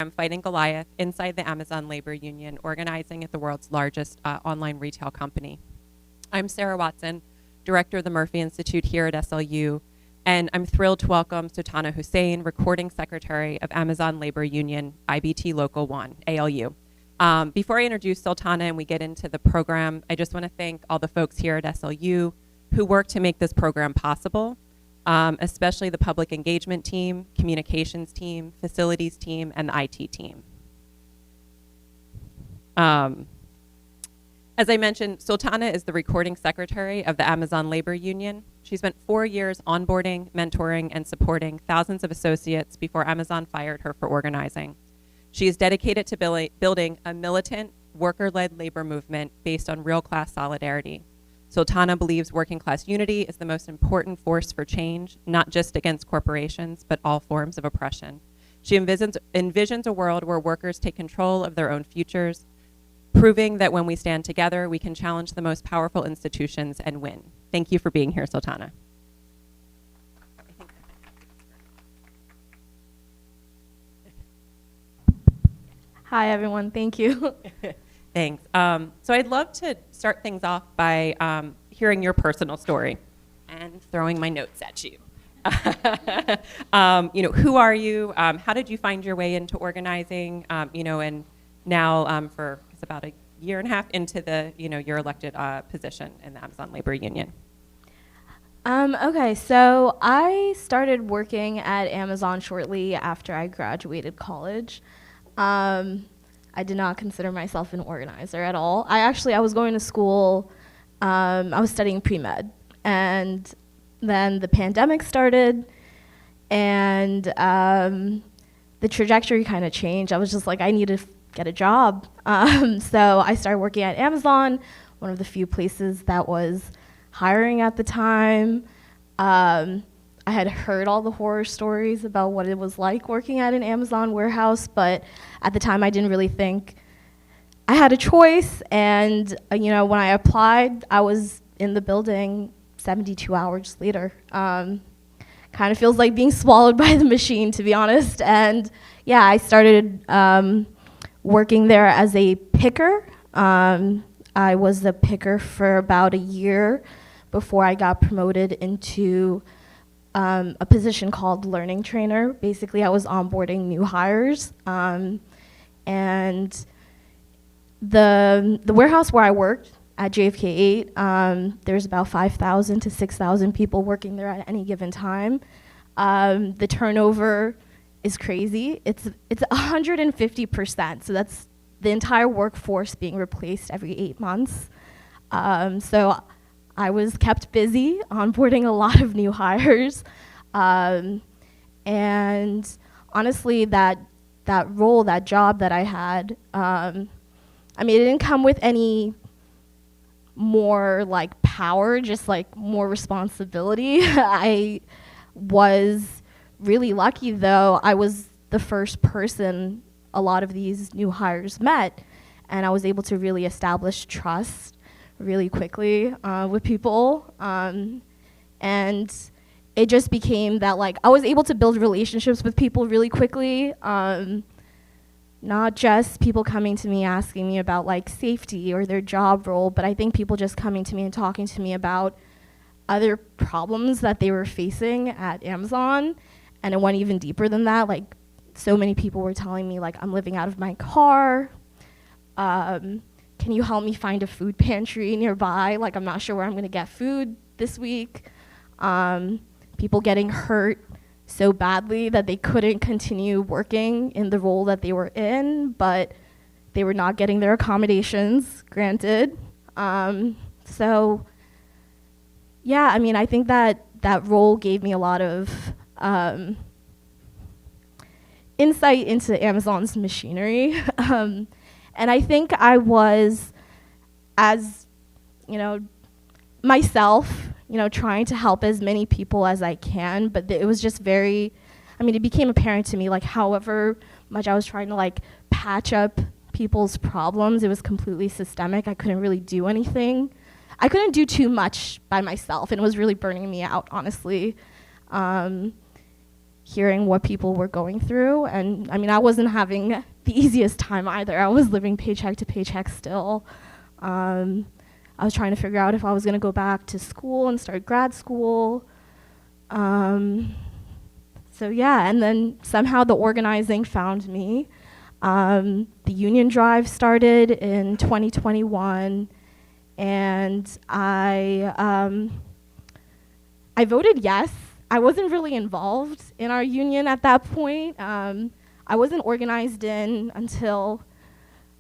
I'm fighting Goliath inside the Amazon labor union, organizing at the world's largest online retail company. I'm Sarah Watson, director of the Murphy Institute here at SLU, and I'm thrilled to welcome Sultana Hussain, recording secretary of Amazon Labor Union, IBT Local 1, ALU. Before I introduce Sultana and we get into the program, I just want to thank all the folks here at SLU who worked to make this program possible, especially the public engagement team, communications team, facilities team, and the IT team. As I mentioned, Sultana is the recording secretary of the Amazon Labor Union. She spent 4 years onboarding, mentoring, and supporting thousands of associates before Amazon fired her for organizing. She is dedicated to building a militant, worker-led labor movement based on real-class solidarity. Sultana believes working-class unity is the most important force for change, not just against corporations, but all forms of oppression. She envisions a world where workers take control of their own futures, proving that when we stand together, we can challenge the most powerful institutions and win. Thank you for being here, Sultana. Hi, everyone. Thank you. Thanks. So I'd love to start things off by hearing your personal story and throwing my notes at you. Who are you? How did you find your way into organizing? And now for it's about a year and a half into the your elected position in the Amazon Labor Union. Okay, so I started working at Amazon shortly after I graduated college. I did not consider myself an organizer at all. I was going to school, I was studying pre-med, and then the pandemic started, and the trajectory kind of changed. I was just like, I need to get a job. So I started working at Amazon, one of the few places that was hiring at the time. I had heard all the horror stories about what it was like working at an Amazon warehouse, but at the time I didn't really think I had a choice. And when I applied, I was in the building 72 hours later. Kind of feels like being swallowed by the machine, to be honest. And yeah, I started working there as a picker. I was the picker for about a year before I got promoted into a position called learning trainer. Basically, I was onboarding new hires. And the warehouse where I worked at JFK 8, there's about 5,000 to 6,000 people working there at any given time. The turnover is crazy. It's 150%. So that's the entire workforce being replaced every 8 months. So I was kept busy onboarding a lot of new hires. And honestly, that role, that job that I had, it didn't come with any more like power, just like more responsibility. I was really lucky, though. I was the first person a lot of these new hires met, and I was able to really establish trust really quickly with people. And it just became that I was able to build relationships with people really quickly. Not just people coming to me asking me about safety or their job role, but I think people just coming to me and talking to me about other problems that they were facing at Amazon. And it went even deeper than that. So many people were telling me I'm living out of my car. Can you help me find a food pantry nearby? I'm not sure where I'm gonna get food this week. People getting hurt so badly that they couldn't continue working in the role that they were in, but they were not getting their accommodations granted. So yeah, I think that role gave me a lot of insight into Amazon's machinery. And I think I was, as myself, trying to help as many people as I can, but it was just it became apparent to me, however much I was trying to patch up people's problems, it was completely systemic. I couldn't really do anything. I couldn't do too much by myself, and it was really burning me out, honestly. hearing what people were going through. And I mean, I wasn't having the easiest time either. I was living paycheck to paycheck still. I was trying to figure out if I was going to go back to school and start grad school. So yeah, and then somehow the organizing found me. The union drive started in 2021, and I voted yes. I wasn't really involved in our union at that point. I wasn't organized in until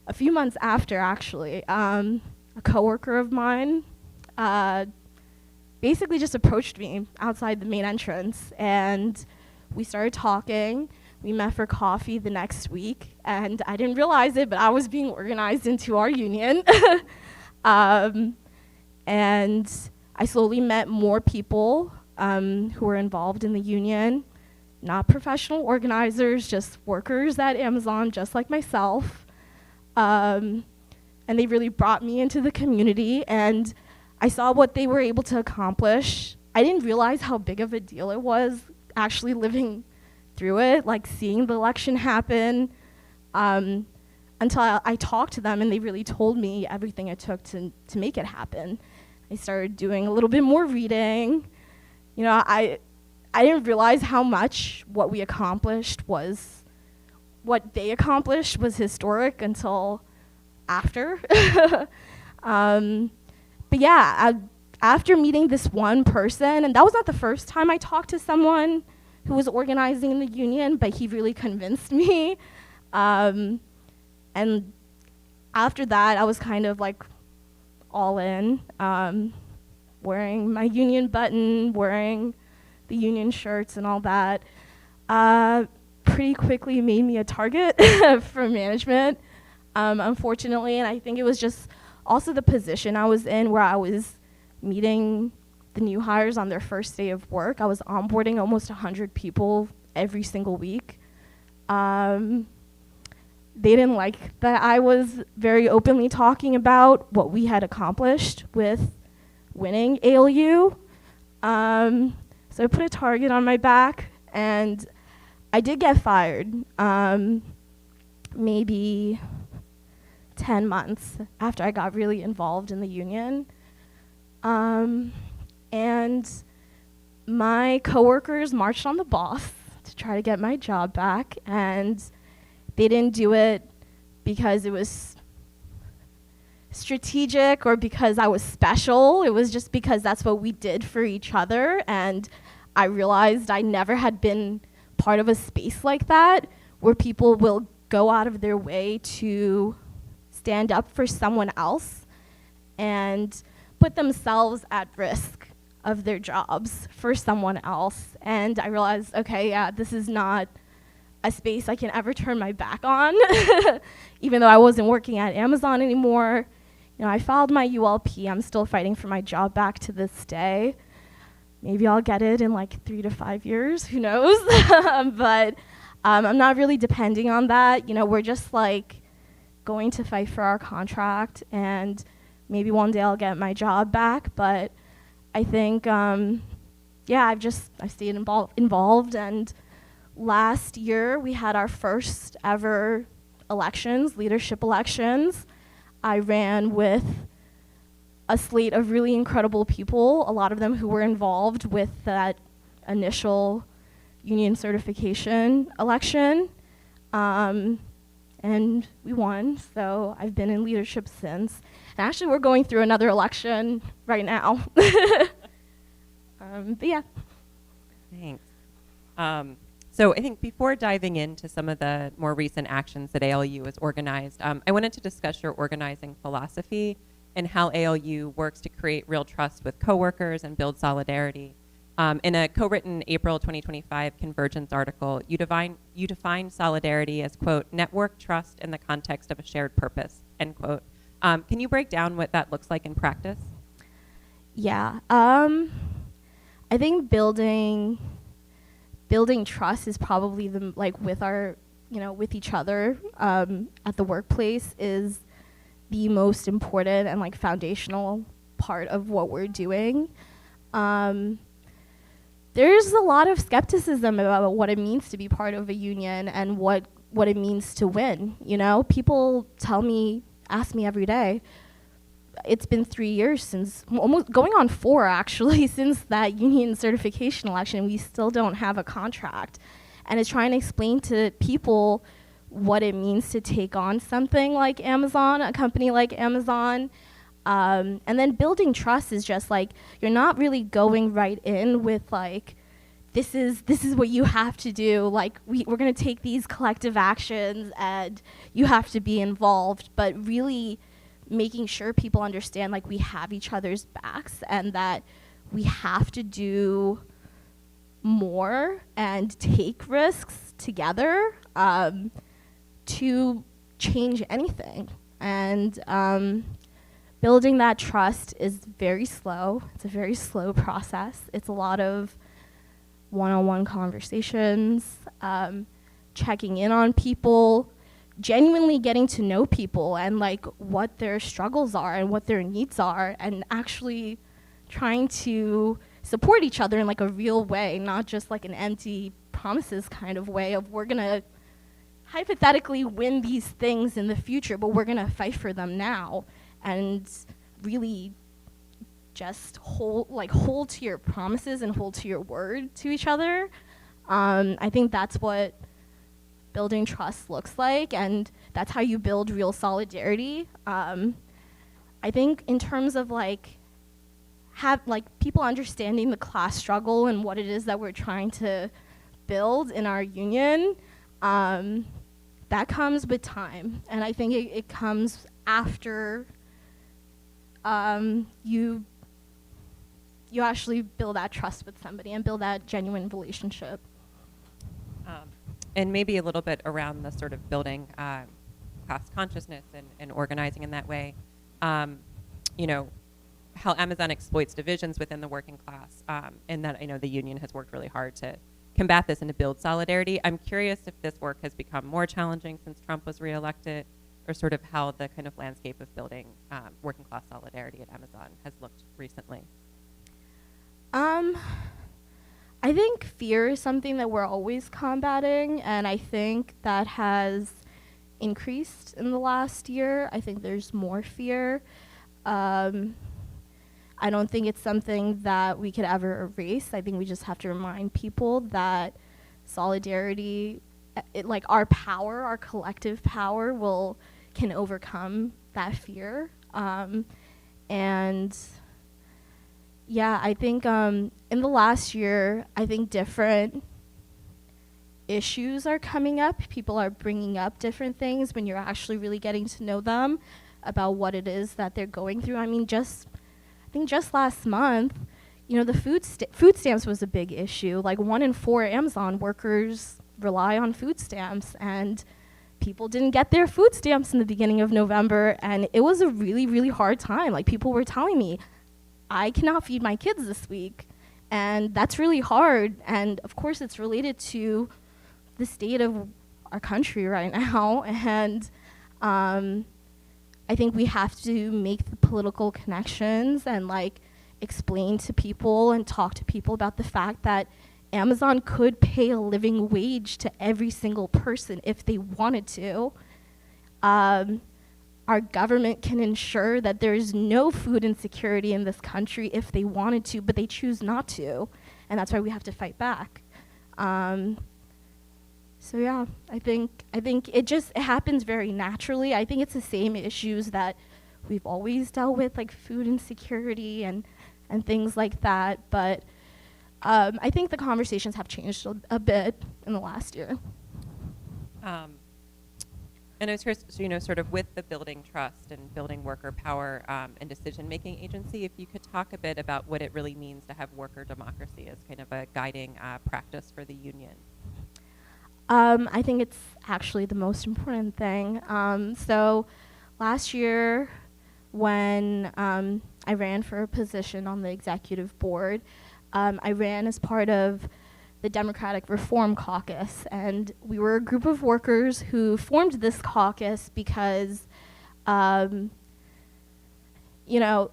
a few months after, actually. A coworker of mine basically just approached me outside the main entrance, and we started talking. We met for coffee the next week, and I didn't realize it, but I was being organized into our union. And I slowly met more people who were involved in the union, not professional organizers, just workers at Amazon, just like myself. And they really brought me into the community, and I saw what they were able to accomplish. I didn't realize how big of a deal it was actually living through it, like seeing the election happen, until I talked to them and they really told me everything it took to make it happen. I started doing a little bit more reading. You know, I didn't realize how much what we accomplished was, what they accomplished was historic until after. But yeah, after meeting this one person, and that was not the first time I talked to someone who was organizing in the union, but he really convinced me. And after that, I was kind of like all in, wearing my union button, wearing the union shirts and all that. Pretty quickly made me a target for management, unfortunately, and I think it was just also the position I was in, where I was meeting the new hires on their first day of work. I was onboarding almost 100 people every single week. They didn't like that I was very openly talking about what we had accomplished with winning ALU. So I put a target on my back, and I did get fired, maybe 10 months after I got really involved in the union. And my coworkers marched on the boss to try to get my job back, and they didn't do it because it was strategic or because I was special. It was just because that's what we did for each other, and I realized I never had been part of a space like that, where people will go out of their way to stand up for someone else and put themselves at risk of their jobs for someone else. And I realized, okay, yeah, this is not a space I can ever turn my back on. Even though I wasn't working at Amazon anymore. You know, I filed my ULP. I'm still fighting for my job back to this day. Maybe I'll get it in like 3 to 5 years, who knows? But I'm not really depending on that. You know, we're just like going to fight for our contract, and maybe one day I'll get my job back. But I think, yeah, I've stayed involved. And last year we had our first ever elections, leadership elections. I ran with a slate of really incredible people, a lot of them who were involved with that initial union certification election. And we won, so I've been in leadership since. And actually, we're going through another election right now. But yeah. Thanks. So I think before diving into some of the more recent actions that ALU has organized, I wanted to discuss your organizing philosophy and how ALU works to create real trust with coworkers and build solidarity. In a co-written April 2025 Convergence article, you define solidarity as, quote, network trust in the context of a shared purpose, end quote. Can you break down what that looks like in practice? Yeah, I think building trust is probably the, like, with our, you know, with each other at the workplace is the most important and like foundational part of what we're doing. there's a lot of skepticism about what it means to be part of a union and what it means to win. You know, people ask me every day. It's been 3 years since, almost going on 4 actually, since that union certification election. We still don't have a contract. And it's trying to explain to people what it means to take on something like Amazon, a company like Amazon. And then building trust is just like, you're not really going right in with like, this is what you have to do. Like, we're going to take these collective actions and you have to be involved, but really making sure people understand like we have each other's backs and that we have to do more and take risks together to change anything. And building that trust is very slow. It's a very slow process. It's a lot of one-on-one conversations, checking in on people, genuinely getting to know people and like what their struggles are and what their needs are, and actually trying to support each other in like a real way, not just like an empty promises kind of way of we're gonna hypothetically win these things in the future, but we're gonna fight for them now, and really just hold to your promises and hold to your word to each other. I think that's what building trust looks like, and that's how you build real solidarity. I think in terms of people understanding the class struggle and what it is that we're trying to build in our union, that comes with time. And I think it comes after you actually build that trust with somebody and build that genuine relationship. And maybe a little bit around the sort of building class consciousness and organizing in that way. You know, how Amazon exploits divisions within the working class, and that I know the union has worked really hard to combat this and to build solidarity. I'm curious if this work has become more challenging since Trump was reelected, or sort of how the kind of landscape of building working class solidarity at Amazon has looked recently. I think fear is something that we're always combating, and I think that has increased in the last year. I think there's more fear. I don't think it's something that we could ever erase. I think we just have to remind people that solidarity, like our power, our collective power can overcome that fear. And yeah, I think in the last year, I think different issues are coming up. People are bringing up different things when you're actually really getting to know them about what it is that they're going through. I think just last month, you know, the food stamps was a big issue. Like 1 in 4 Amazon workers rely on food stamps, and people didn't get their food stamps in the beginning of November, and it was a really, really hard time. Like, people were telling me, I cannot feed my kids this week, and that's really hard. And of course, it's related to the state of our country right now, and I think we have to make the political connections and like explain to people and talk to people about the fact that Amazon could pay a living wage to every single person if they wanted to. Our government can ensure that there is no food insecurity in this country if they wanted to, but they choose not to, and that's why we have to fight back. So yeah, I think it happens very naturally. I think it's the same issues that we've always dealt with, like food insecurity and things like that. But I think the conversations have changed a bit in the last year. And I was curious, so, you know, sort of with the building trust and building worker power and decision-making agency, if you could talk a bit about what it really means to have worker democracy as kind of a guiding practice for the union. I think it's actually the most important thing. So last year, when I ran for a position on the executive board, I ran as part of the Democratic Reform Caucus, and we were a group of workers who formed this caucus because you know,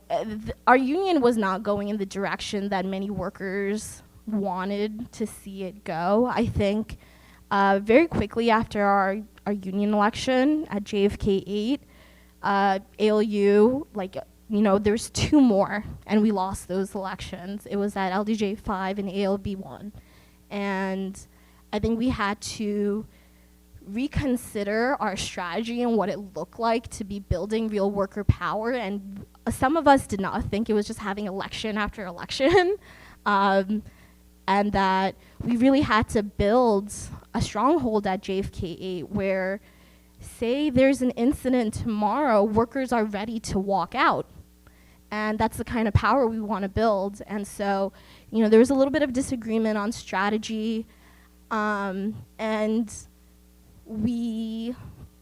our union was not going in the direction that many workers wanted to see it go. I think very quickly after our union election at JFK 8, ALU, there's 2 more, and we lost those elections. It was at LDJ 5 and ALB 1. And I think we had to reconsider our strategy and what it looked like to be building real worker power. And some of us did not think it was just having election after election. And that we really had to build a stronghold at JFK 8 where, say there's an incident tomorrow, workers are ready to walk out. And that's the kind of power we want to build. And so, there was a little bit of disagreement on strategy. And we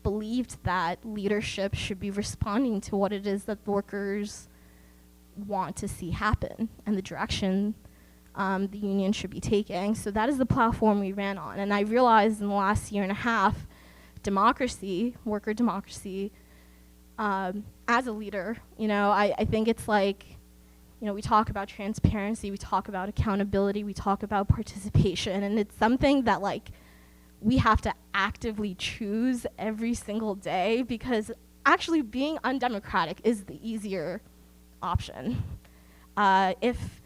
believed that leadership should be responding to what it is that the workers want to see happen and the direction the union should be taking. So that is the platform we ran on. And I realized in the last year and a half, democracy, worker democracy, as a leader, I think it's like, we talk about transparency, we talk about accountability, we talk about participation, and it's something that we have to actively choose every single day, because actually being undemocratic is the easier option. If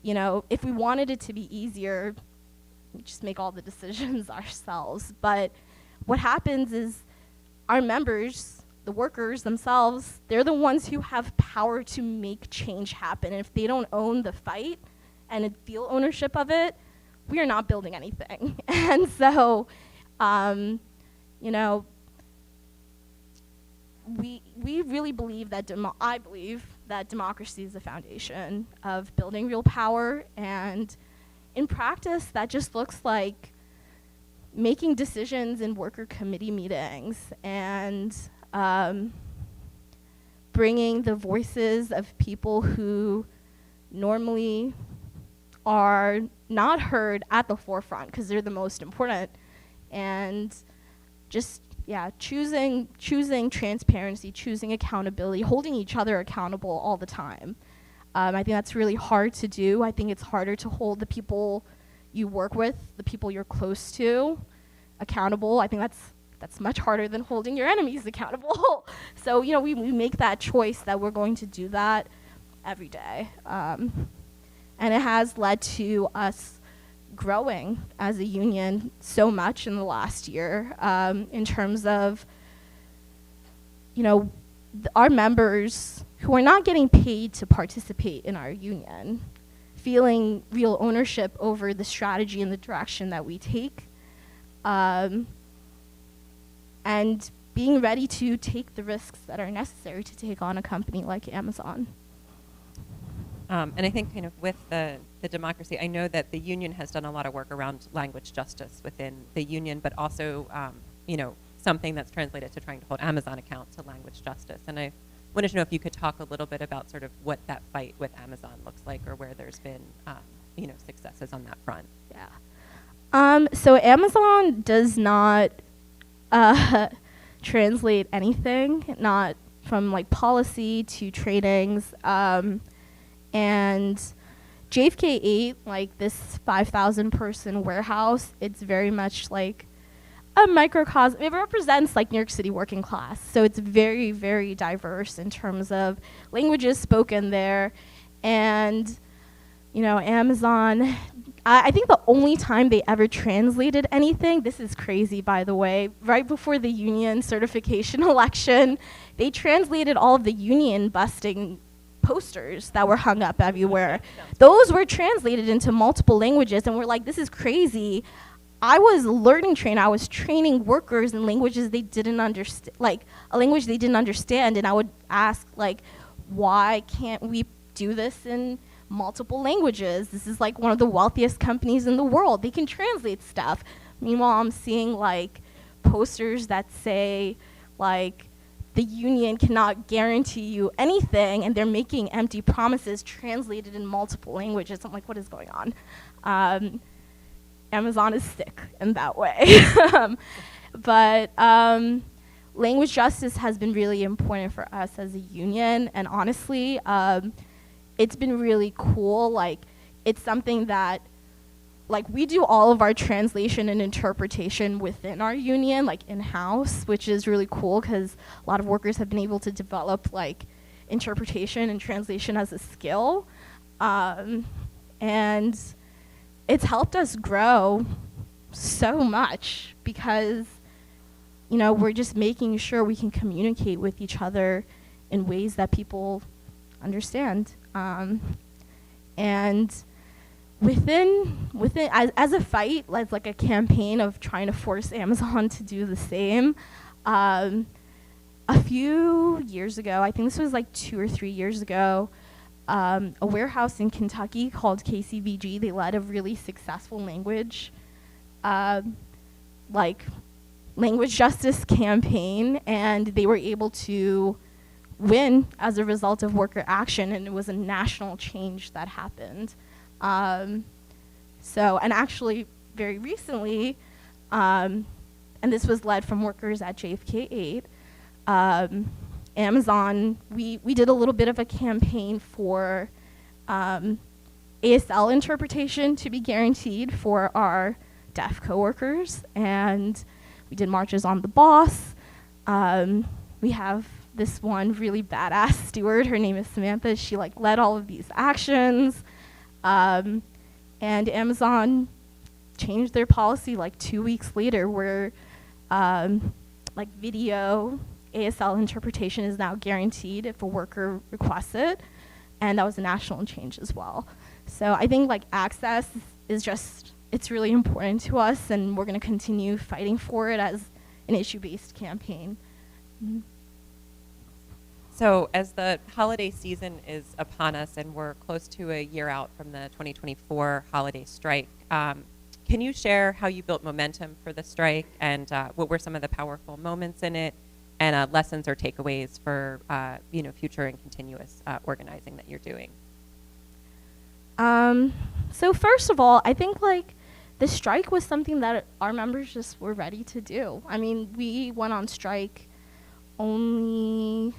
we wanted it to be easier, we just make all the decisions ourselves. But what happens is our members, the workers themselves, they're the ones who have power to make change happen. And if they don't own the fight and feel ownership of it, we are not building anything. And so, we really believe that, I believe that democracy is the foundation of building real power. And in practice, that just looks like making decisions in worker committee meetings and bringing the voices of people who normally are not heard at the forefront because they're the most important, and just choosing transparency, choosing accountability, holding each other accountable all the time. I think that's really hard to do. I think it's harder to hold the people you work with, the people you're close to, accountable. I think that's much harder than holding your enemies accountable. So, we make that choice that we're going to do that every day. And it has led to us growing as a union so much in the last year, in terms of, our members who are not getting paid to participate in our union, feeling real ownership over the strategy and the direction that we take, and being ready to take the risks that are necessary to take on a company like Amazon. And I think kind of with the democracy, I know that the union has done a lot of work around language justice within the union, but also, something that's translated to trying to hold Amazon account to language justice. And I wanted to know if you could talk a little bit about sort of what that fight with Amazon looks like, or where there's been, successes on that front. Yeah. So Amazon does not translate anything, not from policy to trainings. And JFK 8, this 5,000 person warehouse, it's very much like a microcosm. It represents New York City working class. So it's very, very diverse in terms of languages spoken there. And, Amazon, I think the only time they ever translated anything, this is crazy, by the way, right before the union certification election, they translated all of the union busting posters that were hung up everywhere. Those were translated into multiple languages, and we're like, this is crazy. I was learning trained. I was training workers in languages they didn't understand, a language they didn't understand, and I would ask, why can't we do this in multiple languages? This is one of the wealthiest companies in the world. They can translate stuff. Meanwhile, I'm seeing posters that say the union cannot guarantee you anything, and they're making empty promises translated in multiple languages. I'm like, what is going on? Amazon is sick in that way. But language justice has been really important for us as a union, and honestly, it's been really cool. It's something that like we do all of our translation and interpretation within our union, like in-house, which is really cool because a lot of workers have been able to develop like interpretation and translation as a skill. And it's helped us grow so much because, you know, we're just making sure we can communicate with each other in ways that people understand. And within as a fight, like a campaign of trying to force Amazon to do the same, a few years ago, I think this was like 2 or 3 years ago, a warehouse in Kentucky called KCVG, they led a really successful language justice campaign, and they were able to win as a result of worker action, and it was a national change that happened. And actually very recently, and this was led from workers at JFK 8, Amazon, we did a little bit of a campaign for ASL interpretation to be guaranteed for our deaf coworkers, and we did marches on the boss. We have this one really badass steward, her name is Samantha, she like led all of these actions. And Amazon changed their policy like 2 weeks later where like video ASL interpretation is now guaranteed if a worker requests it, and that was a national change as well. So I think like access is just, it's really important to us, and we're going to continue fighting for it as an issue-based campaign. Mm-hmm. So as the holiday season is upon us and we're close to a year out from the 2024 holiday strike, can you share how you built momentum for the strike and what were some of the powerful moments in it and lessons or takeaways for future and continuous organizing that you're doing? So first of all, I think like the strike was something that our members just were ready to do. I mean, we went on strike only,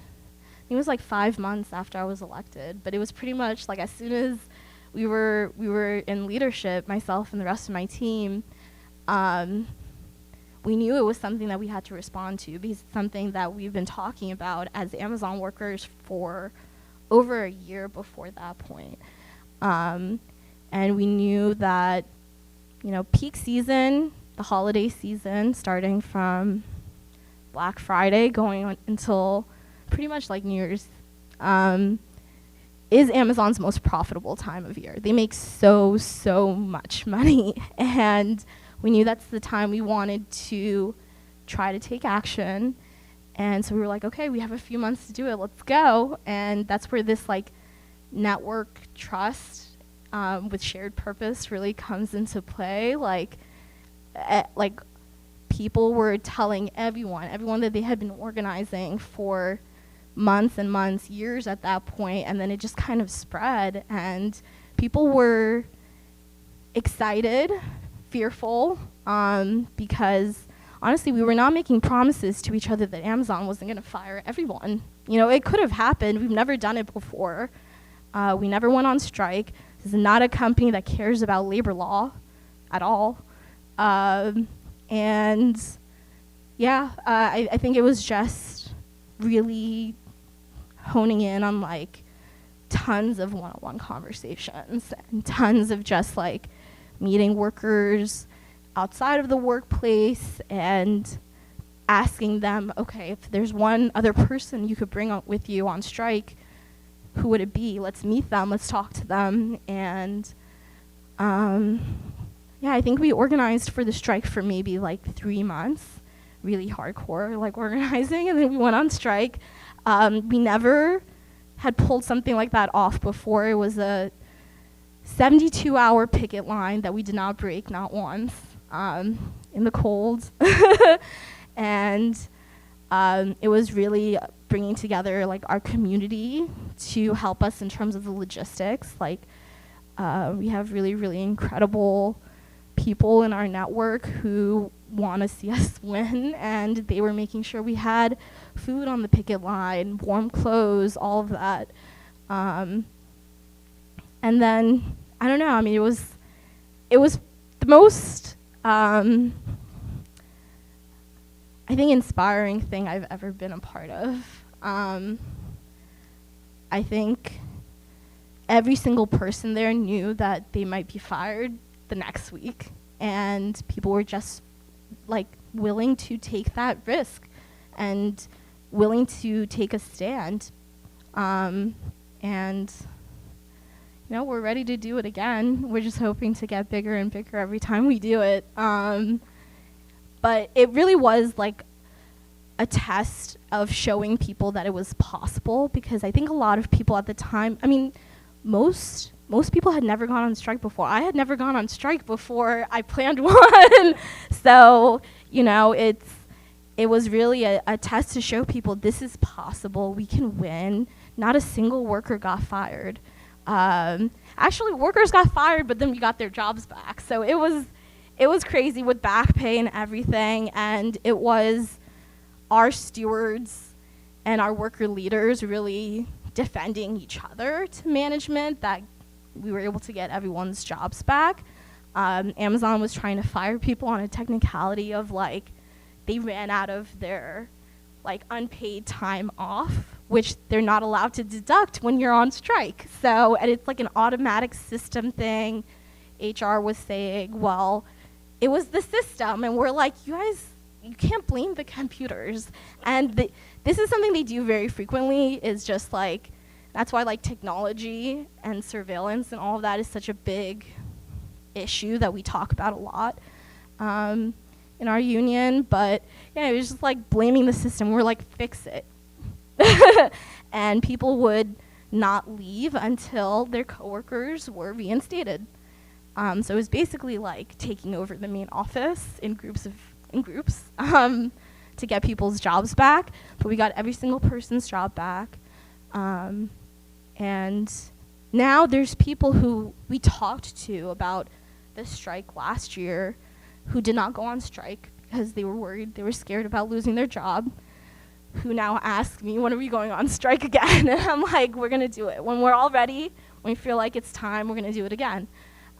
it was like 5 months after I was elected, but it was pretty much like as soon as we were in leadership, myself and the rest of my team, we knew it was something that we had to respond to because it's something that we've been talking about as Amazon workers for over a year before that point. And we knew that, you know, peak season, the holiday season, starting from Black Friday going on until pretty much like New Year's, is Amazon's most profitable time of year. They make so much money, and we knew that's the time we wanted to try to take action. And so we were like, okay, we have a few months to do it, let's go. And that's where this like network trust with shared purpose really comes into play. Like people were telling everyone that they had been organizing for months and months, years at that point, and then it just kind of spread, and people were excited, fearful, because honestly we were not making promises to each other that Amazon wasn't going to fire everyone. You know, it could have happened. We've never done it before. We never went on strike. This is not a company that cares about labor law at all. And yeah, I think it was just really honing in on like tons of one-on-one conversations and tons of just like meeting workers outside of the workplace and asking them, okay, if there's one other person you could bring with you on strike, who would it be? Let's meet them, let's talk to them. And yeah, I think we organized for the strike for maybe like 3 months, really hardcore like organizing, and then we went on strike. We never had pulled something like that off before. It was a 72-hour picket line that we did not break, not once, in the cold. And it was really bringing together like our community to help us in terms of the logistics. Like we have really incredible people in our network who want to see us win, and they were making sure we had food on the picket line, warm clothes, all of that. And then I don't know, I mean, it was The most, I think, inspiring thing I've ever been a part of. I think every single person there knew that they might be fired the next week, and people were just like willing to take that risk and willing to take a stand. And you know, we're ready to do it again. We're just hoping to get bigger and bigger every time we do it. But it really was like a test of showing people that it was possible, because I think a lot of people at the time, I mean, most people had never gone on strike before. I had never gone on strike before I planned one. So, you know, it was really a test to show people this is possible, we can win. Not a single worker got fired. Actually, workers got fired, but then we got their jobs back. So it was crazy with back pay and everything, and it was our stewards and our worker leaders really defending each other to management that we were able to get everyone's jobs back. Amazon was trying to fire people on a technicality of like they ran out of their like unpaid time off, which they're not allowed to deduct when you're on strike. So, and it's like an automatic system thing. HR was saying, well, it was the system, and we're like, you guys, you can't blame the computers. And this is something they do very frequently, is just like, that's why like technology and surveillance and all of that is such a big issue that we talk about a lot in our union. But yeah, it was just like blaming the system. We're like, fix it. And people would not leave until their coworkers were reinstated. So it was basically like taking over the main office in groups to get people's jobs back. But we got every single person's job back. And now there's people who we talked to about the strike last year who did not go on strike because they were worried, they were scared about losing their job, who now ask me, when are we going on strike again? And I'm like, we're going to do it. When we're all ready, when we feel like it's time, we're going to do it again.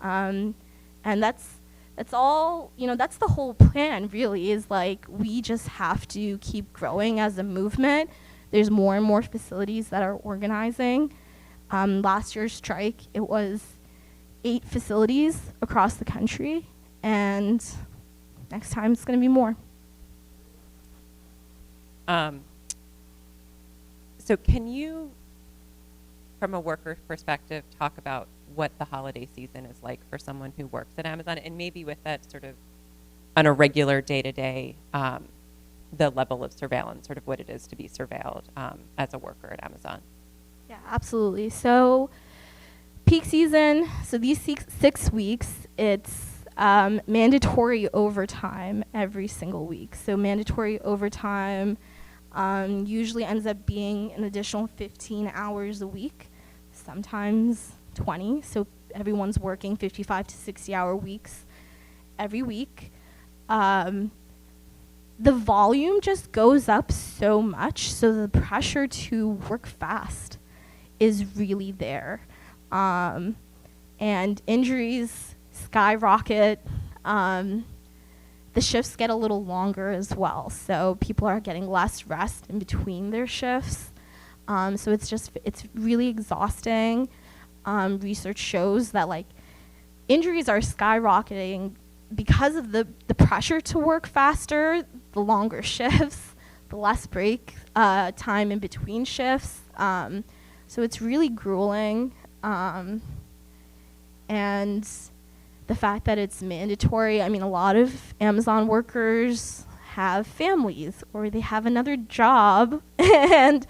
And that's all, you know, that's the whole plan really, is like we just have to keep growing as a movement. There's more and more facilities that are organizing. Last year's strike, it was 8 facilities across the country, and next time it's going to be more. So can you, from a worker perspective, talk about what the holiday season is like for someone who works at Amazon, and maybe with that sort of on a regular day-to-day, the level of surveillance, sort of what it is to be surveilled as a worker at Amazon? Yeah, absolutely. So peak season, so these 6 weeks, it's mandatory overtime every single week. So mandatory overtime usually ends up being an additional 15 hours a week, sometimes 20. So everyone's working 55 to 60-hour weeks every week. The volume just goes up so much, so the pressure to work fast is really there. And injuries skyrocket. The shifts get a little longer as well, so people are getting less rest in between their shifts. So it's really exhausting. Research shows that like injuries are skyrocketing because of the pressure to work faster, the longer shifts, the less break time in between shifts. So it's really grueling. And the fact that it's mandatory, I mean, a lot of Amazon workers have families or they have another job and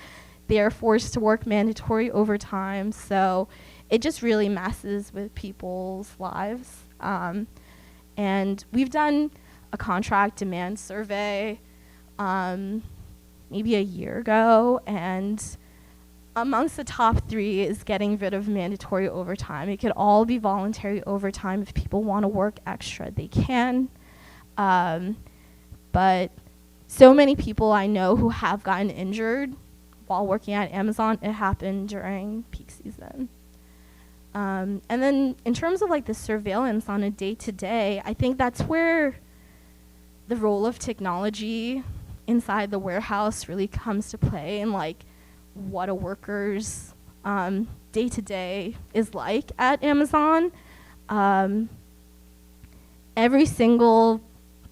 they are forced to work mandatory overtime. So it just really messes with people's lives. And we've done a contract demand survey maybe a year ago, and amongst the top 3 is getting rid of mandatory overtime. It could all be voluntary overtime. If people want to work extra, they can. But so many people I know who have gotten injured while working at Amazon, it happened during peak season. And then in terms of like the surveillance on a day-to-day, I think that's where the role of technology inside the warehouse really comes to play, and like what a worker's day-to-day is like at Amazon. Every single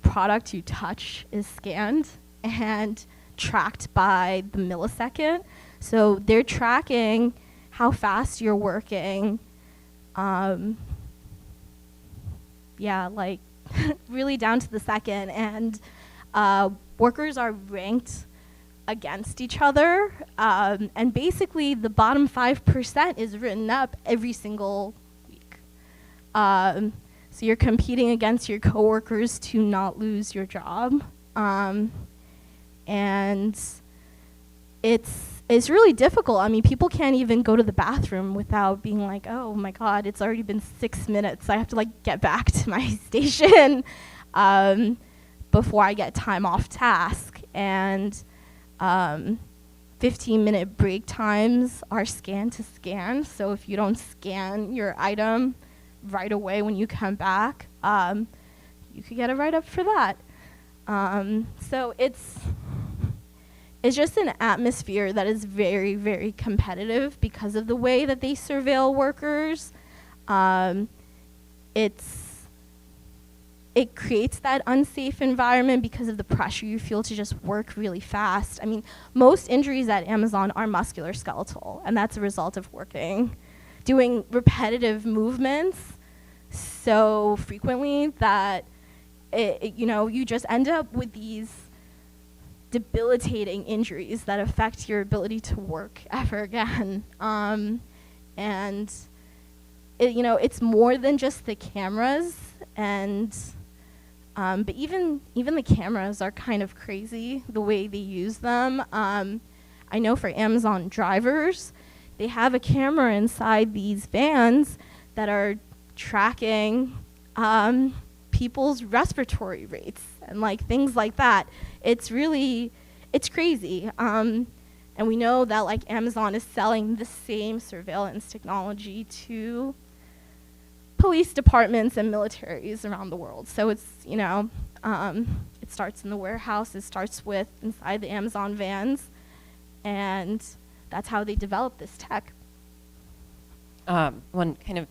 product you touch is scanned and tracked by the millisecond. So they're tracking how fast you're working. Yeah, like really down to the second. And workers are ranked against each other. And basically the bottom 5% is written up every single week. So you're competing against your coworkers to not lose your job. And it's really difficult. I mean, people can't even go to the bathroom without being like, oh my God, it's already been 6 minutes. I have to like get back to my station before I get time off task. And 15-minute break times are scan to scan. So if you don't scan your item right away when you come back, you could get a write-up for that. So it's just an atmosphere that is very, very competitive because of the way that they surveil workers. It creates that unsafe environment because of the pressure you feel to just work really fast. I mean, most injuries at Amazon are musculoskeletal, and that's a result of doing repetitive movements so frequently that you just end up with these debilitating injuries that affect your ability to work ever again. And it's more than just the cameras, and but even the cameras are kind of crazy the way they use them. I know for Amazon drivers, they have a camera inside these vans that are tracking people's respiratory rates and like things like that. It's crazy. And we know that like Amazon is selling the same surveillance technology to police departments and militaries around the world. So it's, it starts in the warehouse, it starts with inside the Amazon vans, and that's how they develop this tech. One kind of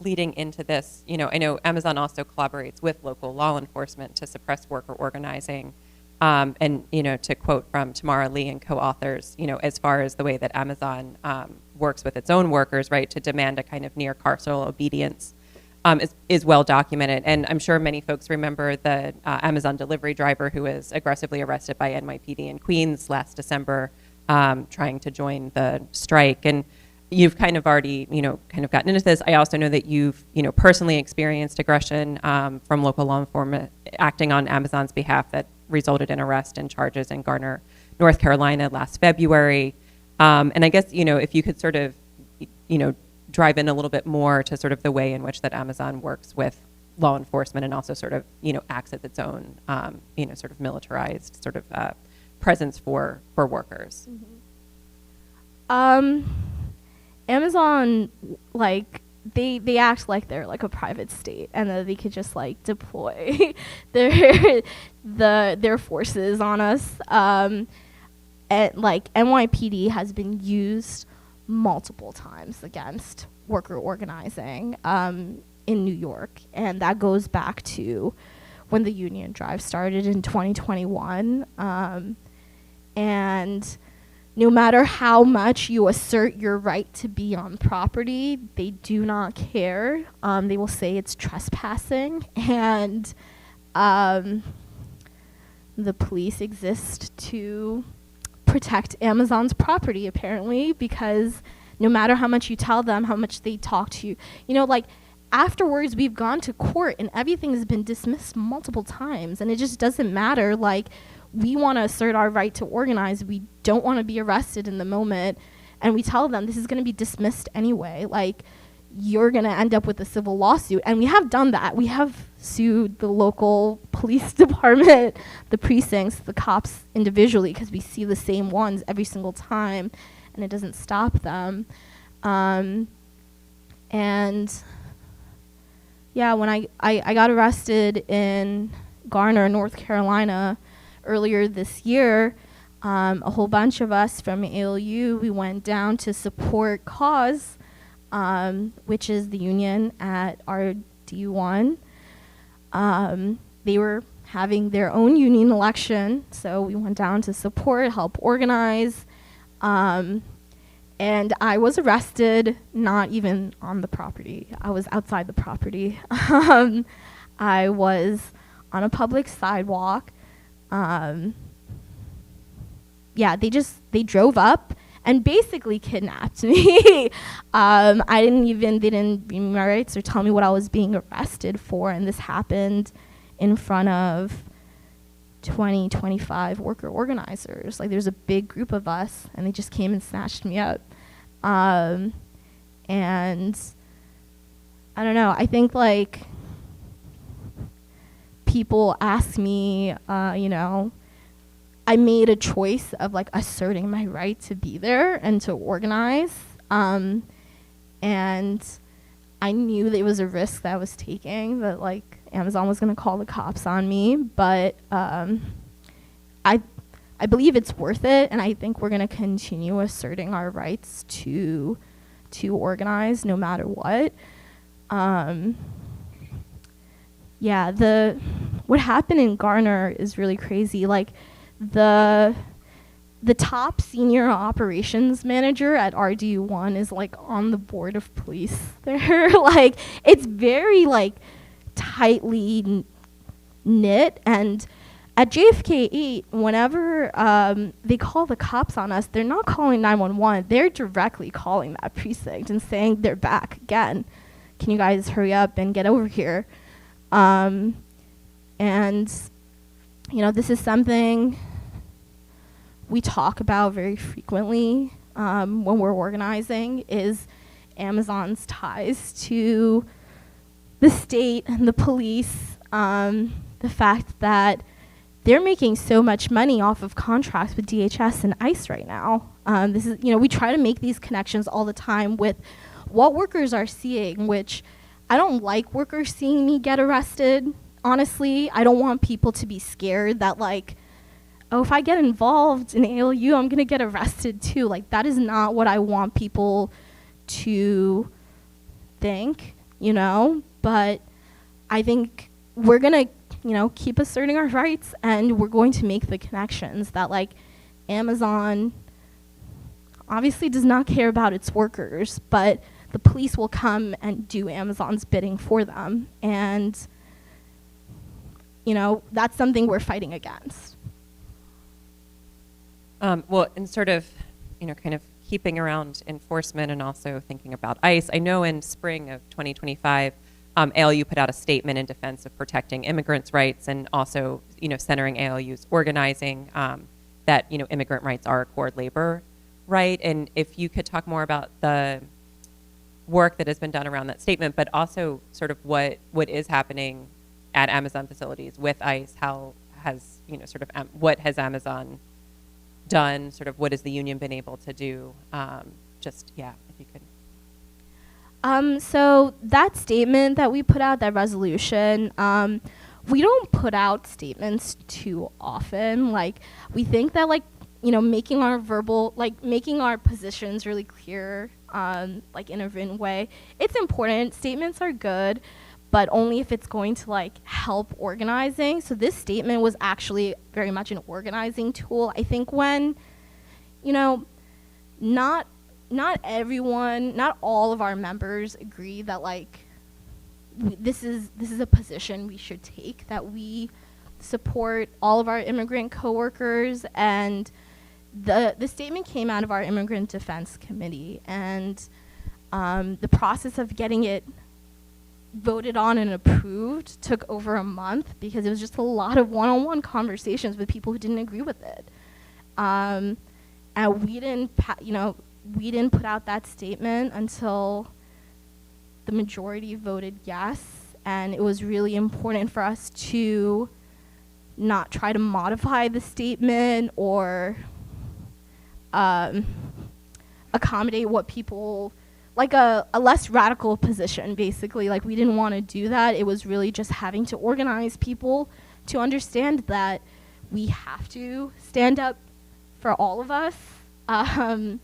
leading into this, I know Amazon also collaborates with local law enforcement to suppress worker organizing. And, to quote from Tamara Lee and co-authors, as far as the way that Amazon works with its own workers, right, to demand a kind of near carceral obedience is well documented. And I'm sure many folks remember the Amazon delivery driver who was aggressively arrested by NYPD in Queens last December, trying to join the strike. And you've kind of already, kind of gotten into this. I also know that you've, personally experienced aggression from local law enforcement acting on Amazon's behalf that resulted in arrest and charges in Garner, North Carolina last February. And I guess, if you could sort of, drive in a little bit more to sort of the way in which that Amazon works with law enforcement and also sort of, acts as its own, sort of militarized sort of presence for workers. Mm-hmm. Amazon, like, they act like they're like a private state, and that they could just like deploy their forces on us. And like NYPD has been used multiple times against worker organizing in New York, and that goes back to when the union drive started in 2021. And no matter how much you assert your right to be on property, they do not care. They will say it's trespassing, and the police exist to protect Amazon's property, apparently, because no matter how much you tell them, how much they talk to you, like afterwards we've gone to court and everything has been dismissed multiple times, and it just doesn't matter. Like, we want to assert our right to organize. We don't want to be arrested in the moment. And we tell them this is going to be dismissed anyway. Like, you're going to end up with a civil lawsuit. And we have done that. We have sued the local police department, the precincts, the cops individually, because we see the same ones every single time, and it doesn't stop them. And yeah, when I got arrested in Garner, North Carolina, earlier this year, a whole bunch of us from ALU, we went down to support CAUSE, which is the union at RD1. They were having their own union election, so we went down to support, help organize, and I was arrested, not even on the property. I was outside the property. I was on a public sidewalk. Yeah, they drove up and basically kidnapped me. They didn't give me my rights or tell me what I was being arrested for, and this happened in front of 25 worker organizers. Like, there's a big group of us, and they just came and snatched me up. And I don't know, I think, like, people ask me, I made a choice of, like, asserting my right to be there and to organize. And I knew there was a risk that I was taking, that, like, Amazon was going to call the cops on me, but I believe it's worth it, and I think we're going to continue asserting our rights to organize no matter what. Yeah, what happened in Garner is really crazy. Like, the top senior operations manager at RD1 is, like, on the board of police there. Like, it's very, like, tightly knit. And at JFK 8, whenever they call the cops on us, they're not calling 911. They're directly calling that precinct and saying they're back again. Can you guys hurry up and get over here? And, this is something we talk about very frequently when we're organizing, is Amazon's ties to the state and the police. The fact that they're making so much money off of contracts with DHS and ICE right now. This is, we try to make these connections all the time with what workers are seeing, which I don't like workers seeing me get arrested. Honestly, I don't want people to be scared that, like, oh, if I get involved in ALU, I'm going to get arrested too. Like, that is not what I want people to think, But I think we're going to, keep asserting our rights, and we're going to make the connections that, like, Amazon obviously does not care about its workers, but the police will come and do Amazon's bidding for them. And, that's something we're fighting against. Well, and sort of, kind of keeping around enforcement and also thinking about ICE, I know in spring of 2025, ALU put out a statement in defense of protecting immigrants' rights and also, centering ALU's organizing that, immigrant rights are a core labor right. And if you could talk more about the work that has been done around that statement, but also sort of what is happening at Amazon facilities with ICE, how has, what has Amazon done, sort of what has the union been able to do? If you could. So that statement that we put out, that resolution, we don't put out statements too often. Like, we think that, like, making our positions really clear, like, in a written way, it's important. Statements are good, but only if it's going to, like, help organizing. So this statement was actually very much an organizing tool. I think when, not everyone, not all of our members agree that, like, this is a position we should take, that we support all of our immigrant coworkers. And the statement came out of our Immigrant Defense Committee, and the process of getting it voted on and approved took over a month, because it was just a lot of one-on-one conversations with people who didn't agree with it. And we didn't put out that statement until the majority voted yes, and it was really important for us to not try to modify the statement or accommodate what people like a less radical position, basically. Like, we didn't want to do that. It was really just having to organize people to understand that we have to stand up for all of us, and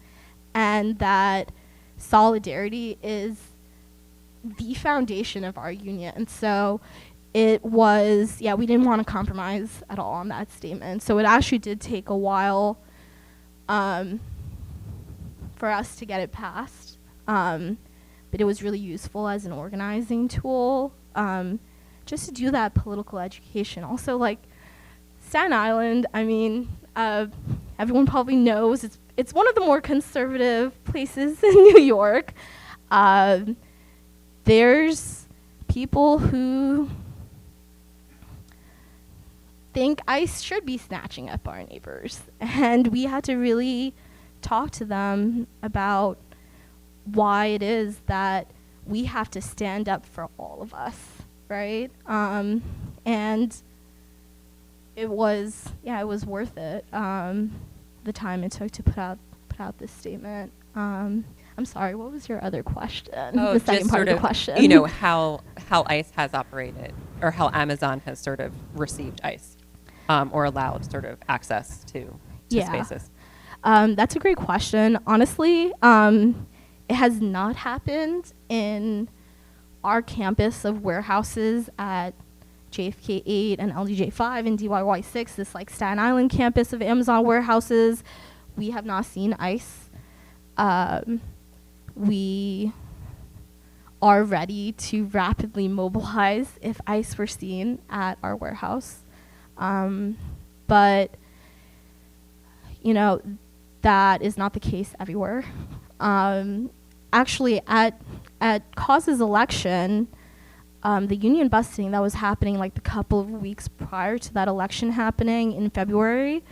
that solidarity is the foundation of our union. So it was, yeah, we didn't want to compromise at all on that statement. So it actually did take a while for us to get it passed. But it was really useful as an organizing tool, just to do that political education. Also, like, Staten Island, I mean, everyone probably knows it's one of the more conservative places in New York. There's people who think ICE should be snatching up our neighbors, and we had to really talk to them about why it is that we have to stand up for all of us, right? And it was worth it, the time it took to put out this statement. I'm sorry, what was your other question? Oh, the second part of the question. You know, how ICE has operated, or how Amazon has sort of received ICE, or allowed sort of access to spaces. That's a great question. Honestly, it has not happened in our campus of warehouses at JFK 8 and LDJ 5 and DYY 6, this like Staten Island campus of Amazon warehouses. We have not seen ICE. We are ready to rapidly mobilize if ICE were seen at our warehouse. But, you know, that is not the case everywhere. Actually, at Cause's election, the union busting that was happening like the couple of weeks prior to that election happening in February,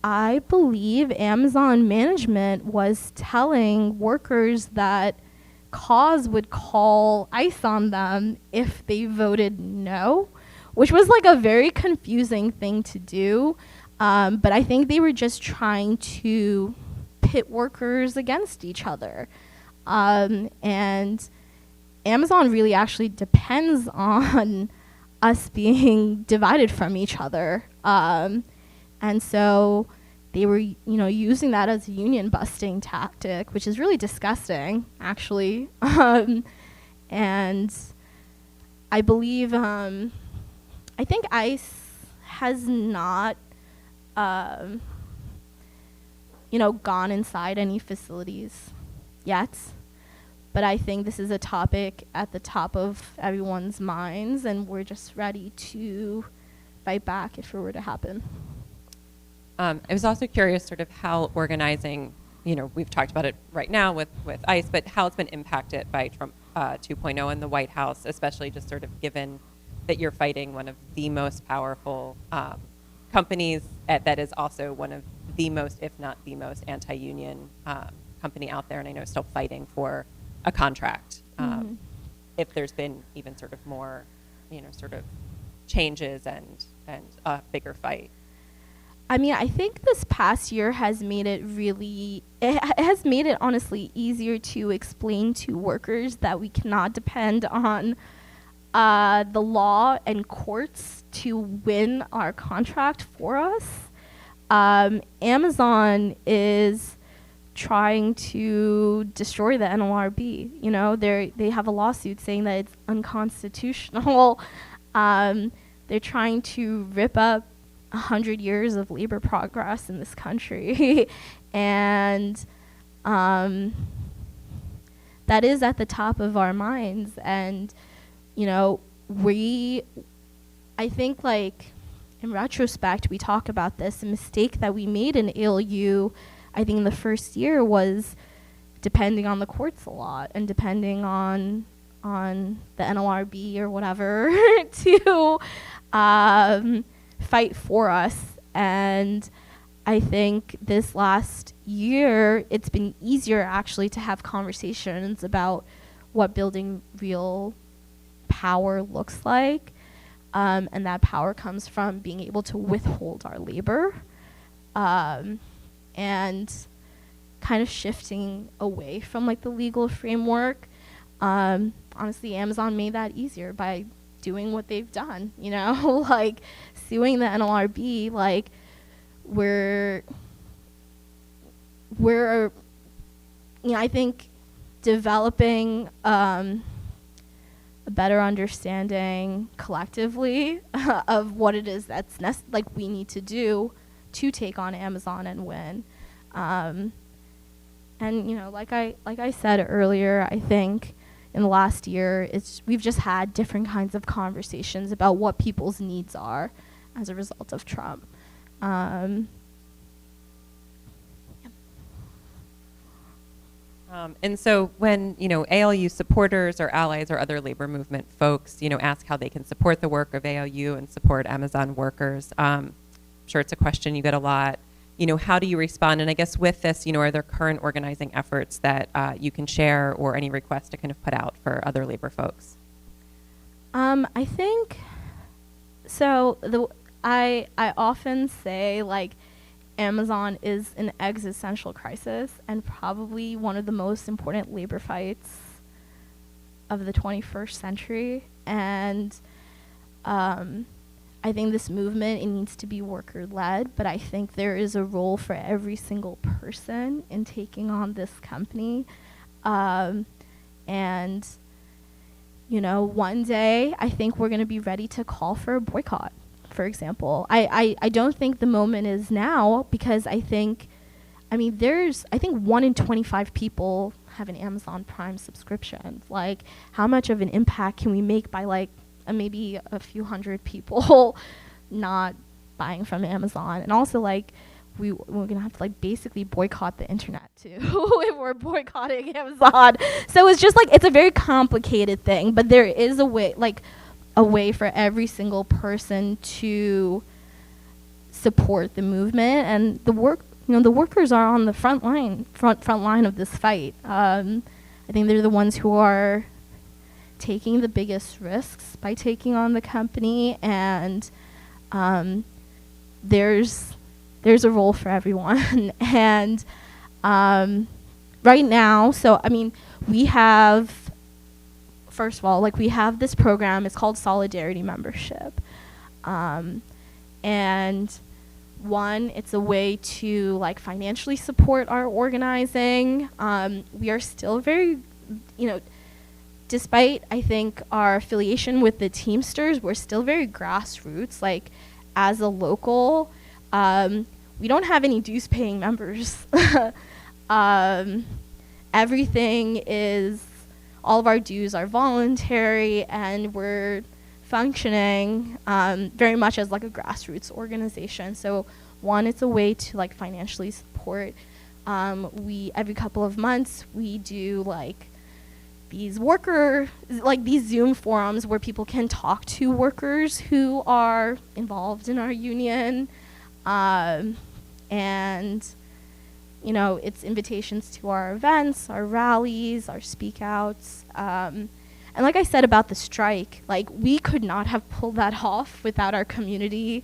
I believe Amazon management was telling workers that Cause would call ICE on them if they voted no, which was like a very confusing thing to do. But I think they were just trying to pit workers against each other. And Amazon really actually depends on us being divided from each other. And so they were, using that as a union busting tactic, which is really disgusting, actually. And I believe, I think ICE has not, gone inside any facilities yet. But I think this is a topic at the top of everyone's minds, and we're just ready to fight back if it were to happen. I was also curious sort of how organizing, we've talked about it right now with ICE, but how it's been impacted by Trump 2.0 in the White House, especially just sort of given that you're fighting one of the most powerful companies that is also one of the most, if not the most, anti-union company out there, and I know still fighting for a contract. If there's been even sort of more, sort of changes and a bigger fight. I mean, I think this past year has made it it has made it honestly easier to explain to workers that we cannot depend on the law and courts to win our contract for us. Amazon is trying to destroy the NLRB. They have a lawsuit saying that it's unconstitutional. They're trying to rip up 100 years of labor progress in this country. And that is at the top of our minds. And, I think, like, in retrospect, we talk about this. A mistake that we made in ALU, I think in the first year, was depending on the courts a lot and depending on the NLRB or whatever to fight for us. And I think this last year, it's been easier actually to have conversations about what building real power looks like. And that power comes from being able to withhold our labor. And kind of shifting away from like the legal framework. Honestly, Amazon made that easier by doing what they've done, you know, like suing the NLRB. Like we're you know, I think developing a better understanding collectively of what it is that's like we need to do to take on Amazon and win. And you know, like I said earlier, I think in the last year we've just had different kinds of conversations about what people's needs are as a result of Trump. And so when, you know, ALU supporters or allies or other labor movement folks, you know, ask how they can support the work of ALU and support Amazon workers, I'm sure it's a question you get a lot. You know, how do you respond? And I guess with this, you know, are there current organizing efforts that you can share or any requests to kind of put out for other labor folks? I think, so I often say, like, Amazon is an existential crisis and probably one of the most important labor fights of the 21st century. And I think this movement, it needs to be worker-led, but I think there is a role for every single person in taking on this company. And, you know, one day I think we're going to be ready to call for a boycott. For example, I don't think the moment is now, because I think 1 in 25 people have an Amazon Prime subscription. Like, how much of an impact can we make by like maybe a few hundred people not buying from Amazon? And also, like, we're gonna have to like basically boycott the internet too if we're boycotting Amazon. So it's just like, it's a very complicated thing, but there is a way for every single person to support the movement, and the workers are on the front line of this fight. I think they're the ones who are taking the biggest risks by taking on the company, and there's a role for everyone. And right now, so I mean, we have, first of all, like, we have this program. It's called Solidarity Membership. And one, it's a way to like financially support our organizing. We are still very, you know, despite I think our affiliation with the Teamsters, we're still very grassroots. Like, as a local, we don't have any dues paying members. Everything is, all of our dues are voluntary, and we're functioning very much as like a grassroots organization. So one, it's a way to like financially support. We, every couple of months, we do like these these Zoom forums where people can talk to workers who are involved in our union. And you know, it's invitations to our events, our rallies, our speak outs. And like I said about the strike, like, we could not have pulled that off without our community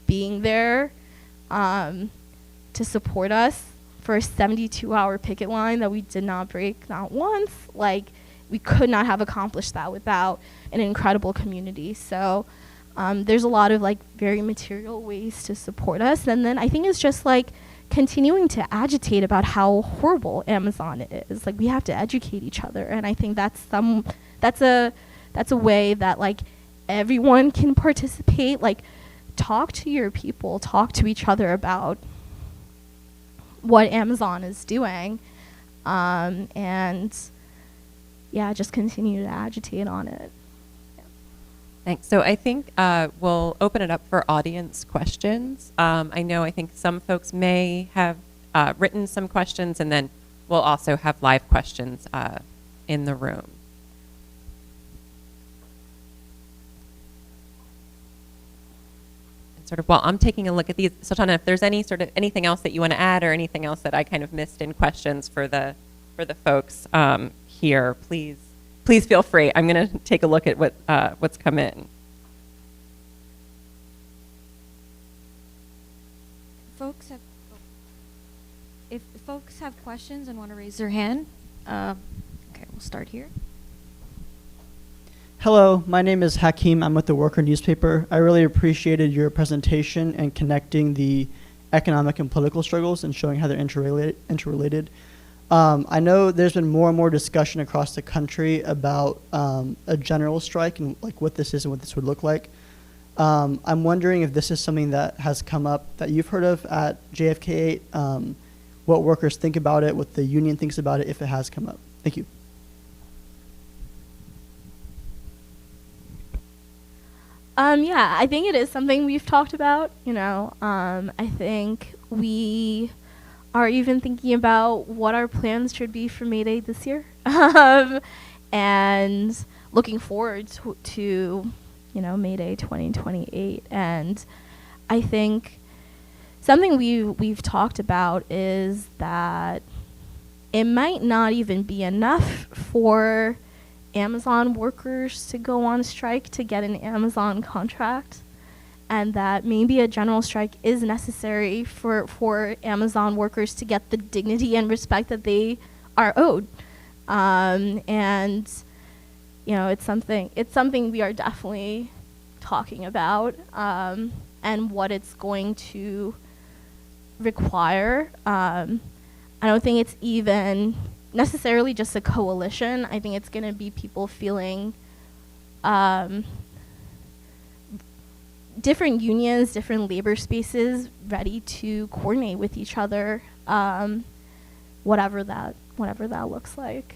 being there to support us for a 72-hour picket line that we did not break, not once. Like, we could not have accomplished that without an incredible community. So there's a lot of like very material ways to support us. And then I think it's just like continuing to agitate about how horrible Amazon is. Like, we have to educate each other, and I think that's a way that like everyone can participate. Like, talk to your people, talk to each other about what Amazon is doing, and yeah, just continue to agitate on it. Thanks. So I think we'll open it up for audience questions. I think some folks may have written some questions, and then we'll also have live questions in the room. And sort of while I'm taking a look at these, Sultana, if there's anything else that you want to add, or anything else that I kind of missed in questions for the folks here, please feel free. I'm going to take a look at what's come in. if folks have questions and want to raise their hand, okay, we'll start here. Hello, my name is Hakeem. I'm with the Worker newspaper. I really appreciated your presentation and connecting the economic and political struggles and showing how they're interrelated. I know there's been more and more discussion across the country about a general strike and like what this is and what this would look like. I'm wondering if this is something that has come up that you've heard of at JFK 8, what workers think about it, what the union thinks about it, if it has come up. Thank you. Yeah, I think it is something we've talked about. I think we are even thinking about what our plans should be for May Day this year, and looking forward to May Day 2028. And I think something we've talked about is that it might not even be enough for Amazon workers to go on strike to get an Amazon contract, and that maybe a general strike is necessary for Amazon workers to get the dignity and respect that they are owed. And it's something we are definitely talking about, and what it's going to require. I don't think it's even necessarily just a coalition. I think it's going to be people feeling different unions, different labor spaces ready to coordinate with each other, whatever that looks like.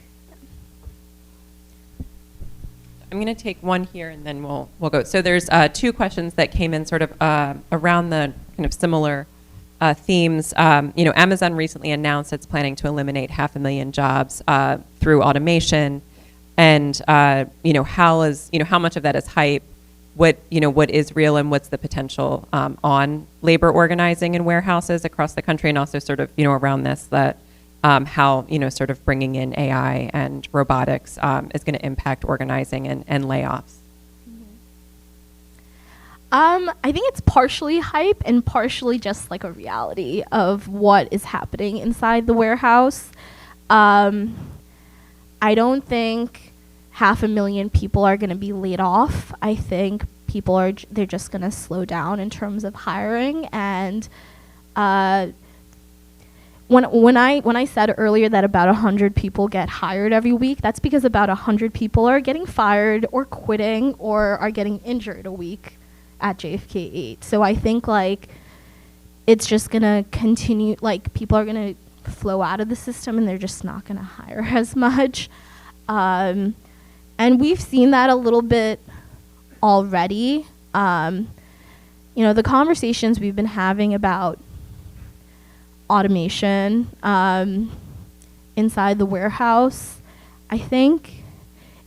I'm going to take one here and then we'll go. So there's two questions that came in sort of around the kind of similar themes. Amazon recently announced it's planning to eliminate 500,000 jobs through automation, and how much of that is hype? What is real, and what's the potential on labor organizing in warehouses across the country, and also sort of around this that how sort of bringing in AI and robotics is going to impact organizing and layoffs. I think it's partially hype and partially just like a reality of what is happening inside the warehouse. I don't think 500,000 people are going to be laid off. I think they're just going to slow down in terms of hiring. And when I said earlier that about 100 people get hired every week, that's because about 100 people are getting fired or quitting or are getting injured a week at JFK 8. So I think it's just going to continue, people are going to flow out of the system and they're just not going to hire as much. And we've seen that a little bit already. The conversations we've been having about automation inside the warehouse, I think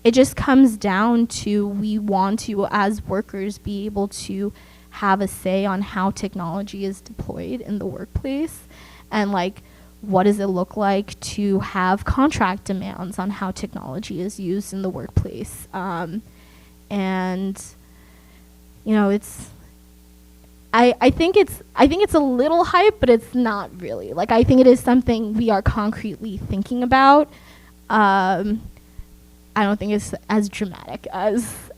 it just comes down to we want to, as workers, be able to have a say on how technology is deployed in the workplace, and what does it look like to have contract demands on how technology is used in the workplace. I think it's a little hype, but it's not really. I think it is something we are concretely thinking about. I don't think it's as dramatic as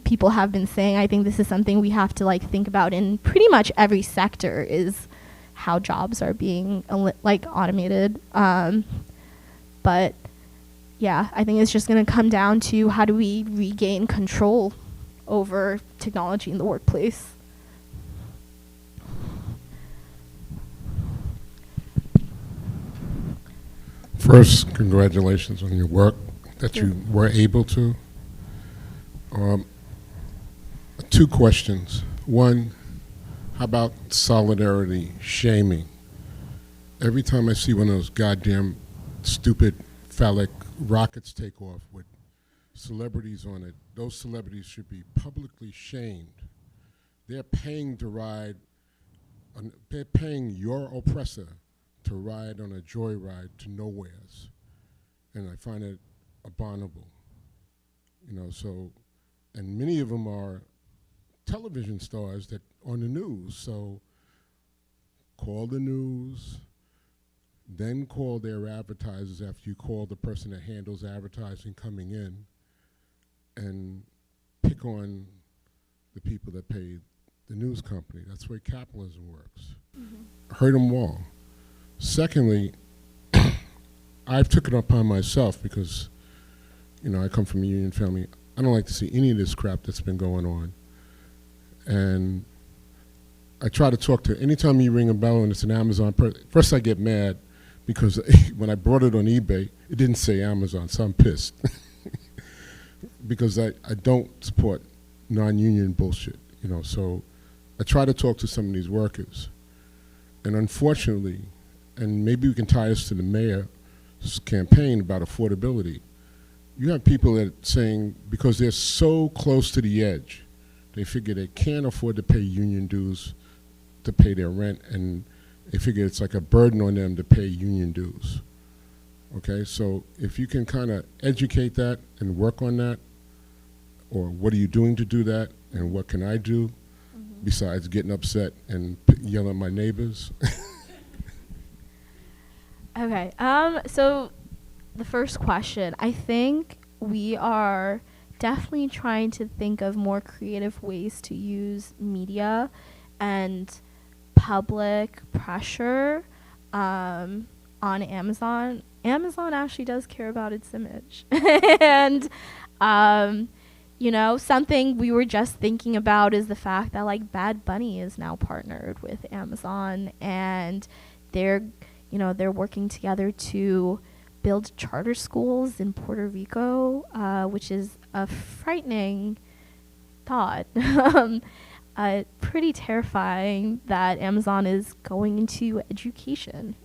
people have been saying. I think this is something we have to think about in pretty much every sector, is how jobs are being automated. But yeah, I think it's just going to come down to how do we regain control over technology in the workplace. First, congratulations on your work that you were able to. Two questions. One, how about solidarity shaming? Every time I see one of those goddamn stupid phallic rockets take off with celebrities on it, those celebrities should be publicly shamed. They're paying to ride, they're paying your oppressor to ride on a joyride to nowheres. And I find it abominable. And many of them are television stars that on the news. So call the news, then call their advertisers after you call the person that handles advertising coming in, and pick on the people that pay the news company. That's the way capitalism works. Hurt them all. Secondly, I've taken it upon myself because, I come from a union family. I don't like to see any of this crap that's been going on. And I try to talk to, anytime you ring a bell and it's an Amazon person, first I get mad because when I brought it on eBay, it didn't say Amazon, so I'm pissed. Because I don't support non-union bullshit, so I try to talk to some of these workers. And unfortunately, and maybe we can tie this to the mayor's campaign about affordability, you have people that are saying because they're so close to the edge, they figure they can't afford to pay union dues to pay their rent, and they figure it's like a burden on them to pay union dues. Okay, so if you can kind of educate that and work on that, or what are you doing to do that, and what can I do besides getting upset and yelling at my neighbors? Okay, so the first question, I think we are definitely trying to think of more creative ways to use media and public pressure on Amazon. Amazon actually does care about its image. And, something we were just thinking about is the fact that, like, Bad Bunny is now partnered with Amazon, and they're working together to build charter schools in Puerto Rico, which is a frightening thought. Pretty terrifying that Amazon is going into education.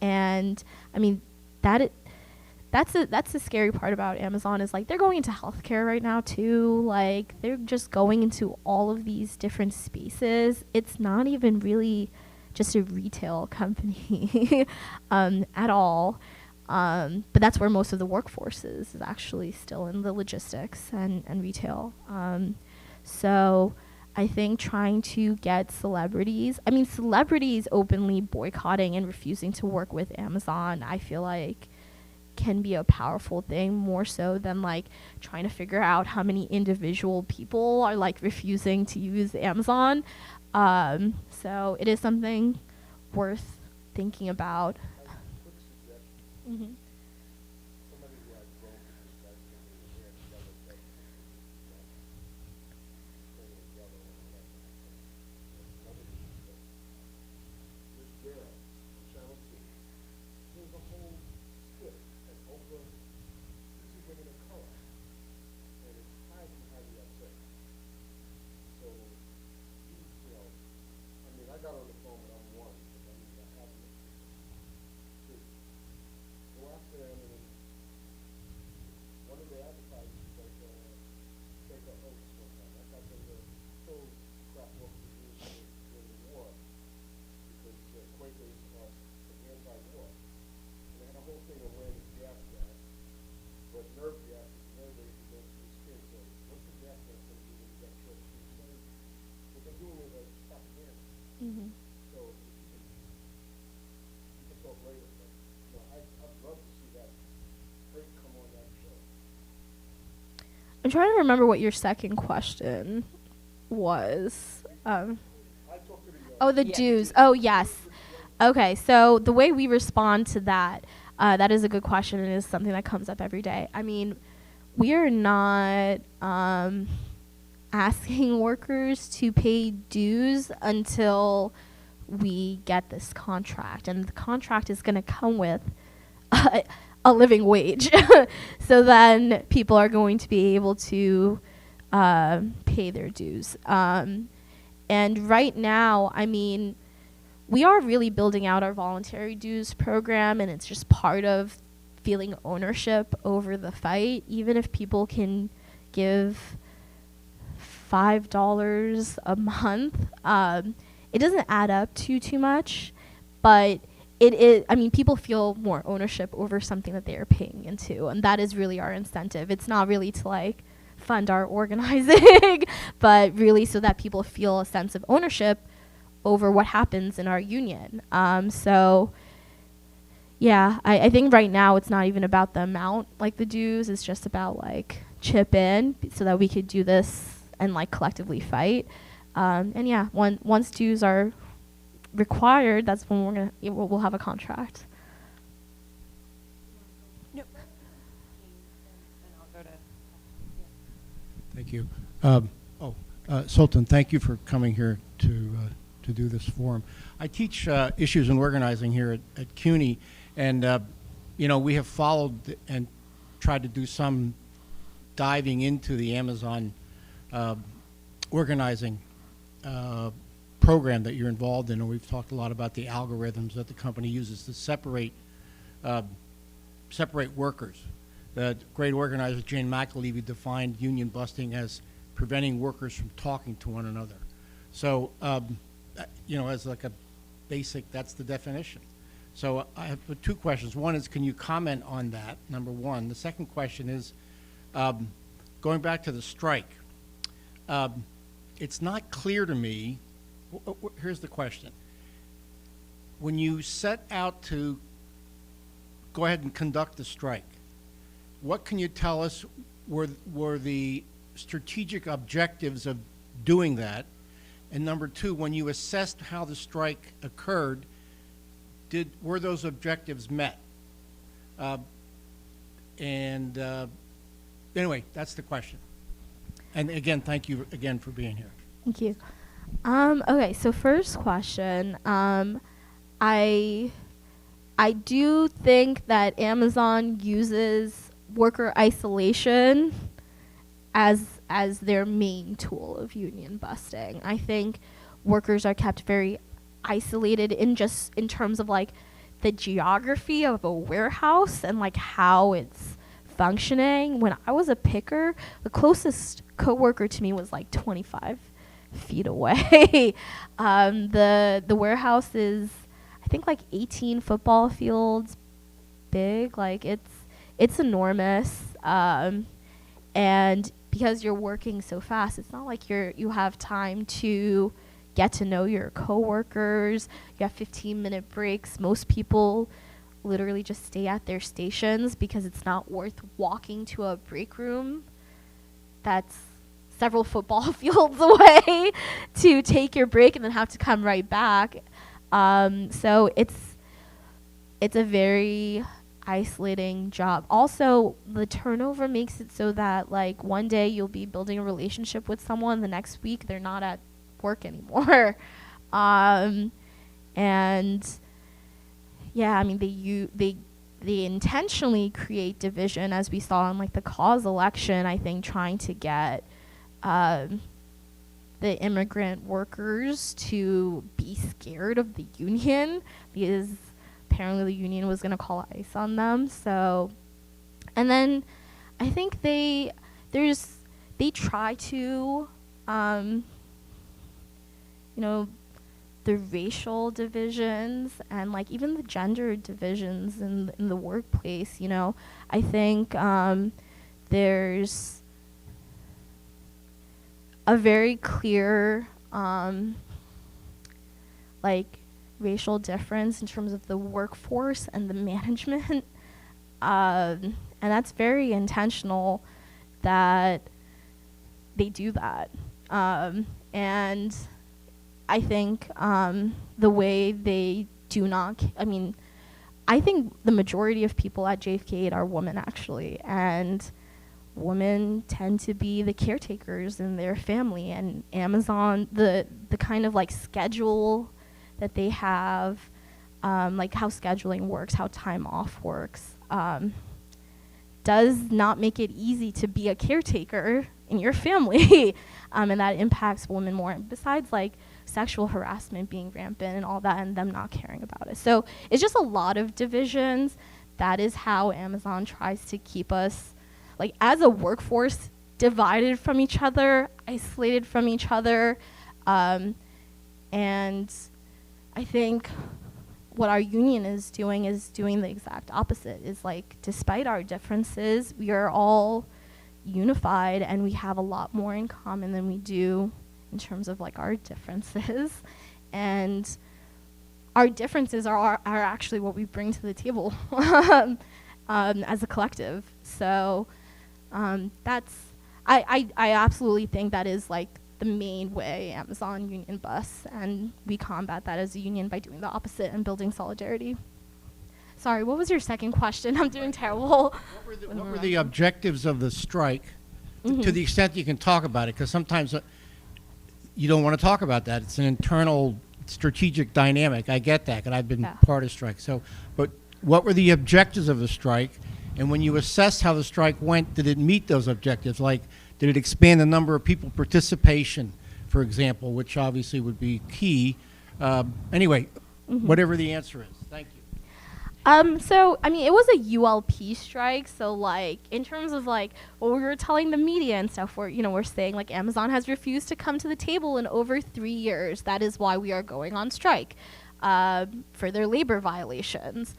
And I mean, that's the scary part about Amazon is, like, they're going into healthcare right now too. Like, they're just going into all of these different spaces. It's not even really just a retail company at all. But that's where most of the workforce is actually still in the logistics and retail. So I think trying to get celebrities openly boycotting and refusing to work with Amazon, I feel like can be a powerful thing, more so than, like, trying to figure out how many individual people are, like, refusing to use Amazon. So it is something worth thinking about. I got on the phone when I'm one, but I mean, I haven't two. Go after them, and one of the advertisers was take a oath sometime. I got them to pull crap off the news during the war because Quakers are anti-war. And they had a whole thing of wearing gas masks, but nerve gas is nerve gas to go to the skin. So what's the gas mask going to do when you got short skin? What they're doing is a propaganda. So you can talk later, but I'd love to see that break come on that show. I'm trying to remember what your second question was. I talked to the the dues. Oh, yes. Okay, so the way we respond to that, that is a good question, and is something that comes up every day. I mean, we are not asking workers to pay dues until we get this contract, and the contract is going to come with a living wage. So then people are going to be able to pay their dues. And right now, I mean, we are really building out our voluntary dues program, and it's just part of feeling ownership over the fight. Even if people can give $5 a month, it doesn't add up too much, but it is, I mean, people feel more ownership over something that they are paying into, and that is really our incentive. It's not really to, like, fund our organizing, but really so that people feel a sense of ownership over what happens in our union. So Yeah, I think right now it's not even about the amount, like the dues. It's just about like chip in so that we could do this and like collectively fight. And yeah, once dues are required, that's when we'll have a contract. Nope. Thank you. Sultan, thank you for coming here to do this forum. I teach issues in organizing here at CUNY, and we have followed and tried to do some diving into the Amazon organizing program that you're involved in, and we've talked a lot about the algorithms that the company uses to separate workers. The great organizer Jane McAlevey defined union busting as preventing workers from talking to one another. So, as like a basic, that's the definition. So I have two questions. One is, can you comment on that, number one? The second question is, going back to the strike, it's not clear to me, here's the question. When you set out to go ahead and conduct the strike, what can you tell us were the strategic objectives of doing that? And number two, when you assessed how the strike occurred, were those objectives met? Anyway, that's the question. And again, thank you again for being here. Thank you. Okay, so first question. I do think that Amazon uses worker isolation as their main tool of union busting. I think workers are kept very isolated in terms of like the geography of a warehouse and like how it's functioning. When I was a picker, the closest coworker to me was like 25 feet away. The warehouse is, I think, like 18 football fields big. Like it's enormous. And because you're working so fast, it's not like you have time to get to know your coworkers. You have 15-minute breaks. Most people literally just stay at their stations because it's not worth walking to a break room that's several football fields away to take your break and then have to come right back. So it's a very isolating job. Also, the turnover makes it so that like one day you'll be building a relationship with someone, the next week they're not at work anymore. And yeah, I mean they intentionally create division, as we saw in like the cause election, I think, trying to get the immigrant workers to be scared of the union because apparently the union was going to call ICE on them. So, and then I think they try to, the racial divisions and like even the gender divisions in the workplace. I think there's a very clear racial difference in terms of the workforce and the management, and that's very intentional that they do that. And I think the way they do not, I think the majority of people at JFK are women, actually, and women tend to be the caretakers in their family. And Amazon, the kind of like schedule that they have, like how scheduling works, how time off works, does not make it easy to be a caretaker in your family. And that impacts women more, besides like sexual harassment being rampant and all that, and them not caring about it. So it's just a lot of divisions. That is how Amazon tries to keep us, like, as a workforce, divided from each other, isolated from each other. And I think what our union is doing the exact opposite. Is like, despite our differences, we are all unified and we have a lot more in common than we do in terms of like our differences. And our differences are actually what we bring to the table as a collective. So that's, I absolutely think that is like the main way Amazon union busts, and we combat that as a union by doing the opposite and building solidarity. Sorry, what was your second question? I'm doing terrible. What were the objectives of the strike, to the extent you can talk about it? Because sometimes you don't want to talk about that. It's an internal strategic dynamic. I get that, and I've been part of strike. So, but what were the objectives of the strike? And when you assess how the strike went, did it meet those objectives? Like, did it expand the number of people participation, for example, which obviously would be key? Anyway, whatever the answer is. Thank you. So, I mean, it was a ULP strike. So, like, in terms of, like, what we were telling the media and stuff, we're saying, like, Amazon has refused to come to the table in over 3 years. That is why we are going on strike for their labor violations.